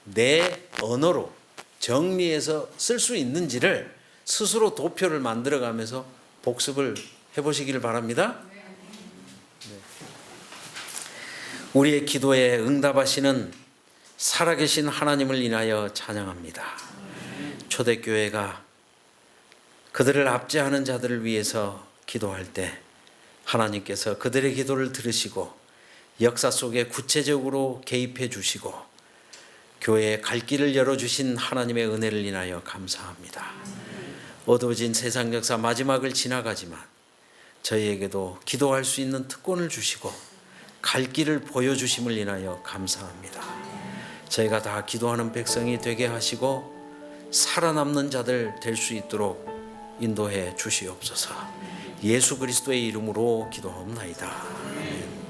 내 언어로 정리해서 쓸 수 있는지를 스스로 도표를 만들어가면서 복습을 해보시기를 바랍니다. 네. 우리의 기도에 응답하시는 살아계신 하나님을 인하여 찬양합니다. 초대교회가 그들을 압제하는 자들을 위해서 기도할 때 하나님께서 그들의 기도를 들으시고 역사 속에 구체적으로 개입해 주시고 교회에 갈 길을 열어주신 하나님의 은혜를 인하여 감사합니다. 어두워진 세상 역사 마지막을 지나가지만 저희에게도 기도할 수 있는 특권을 주시고 갈 길을 보여주심을 인하여 감사합니다. 저희가 다 기도하는 백성이 되게 하시고 살아남는 자들 될 수 있도록 인도해 주시옵소서. 예수 그리스도의 이름으로 기도하옵나이다. 아멘.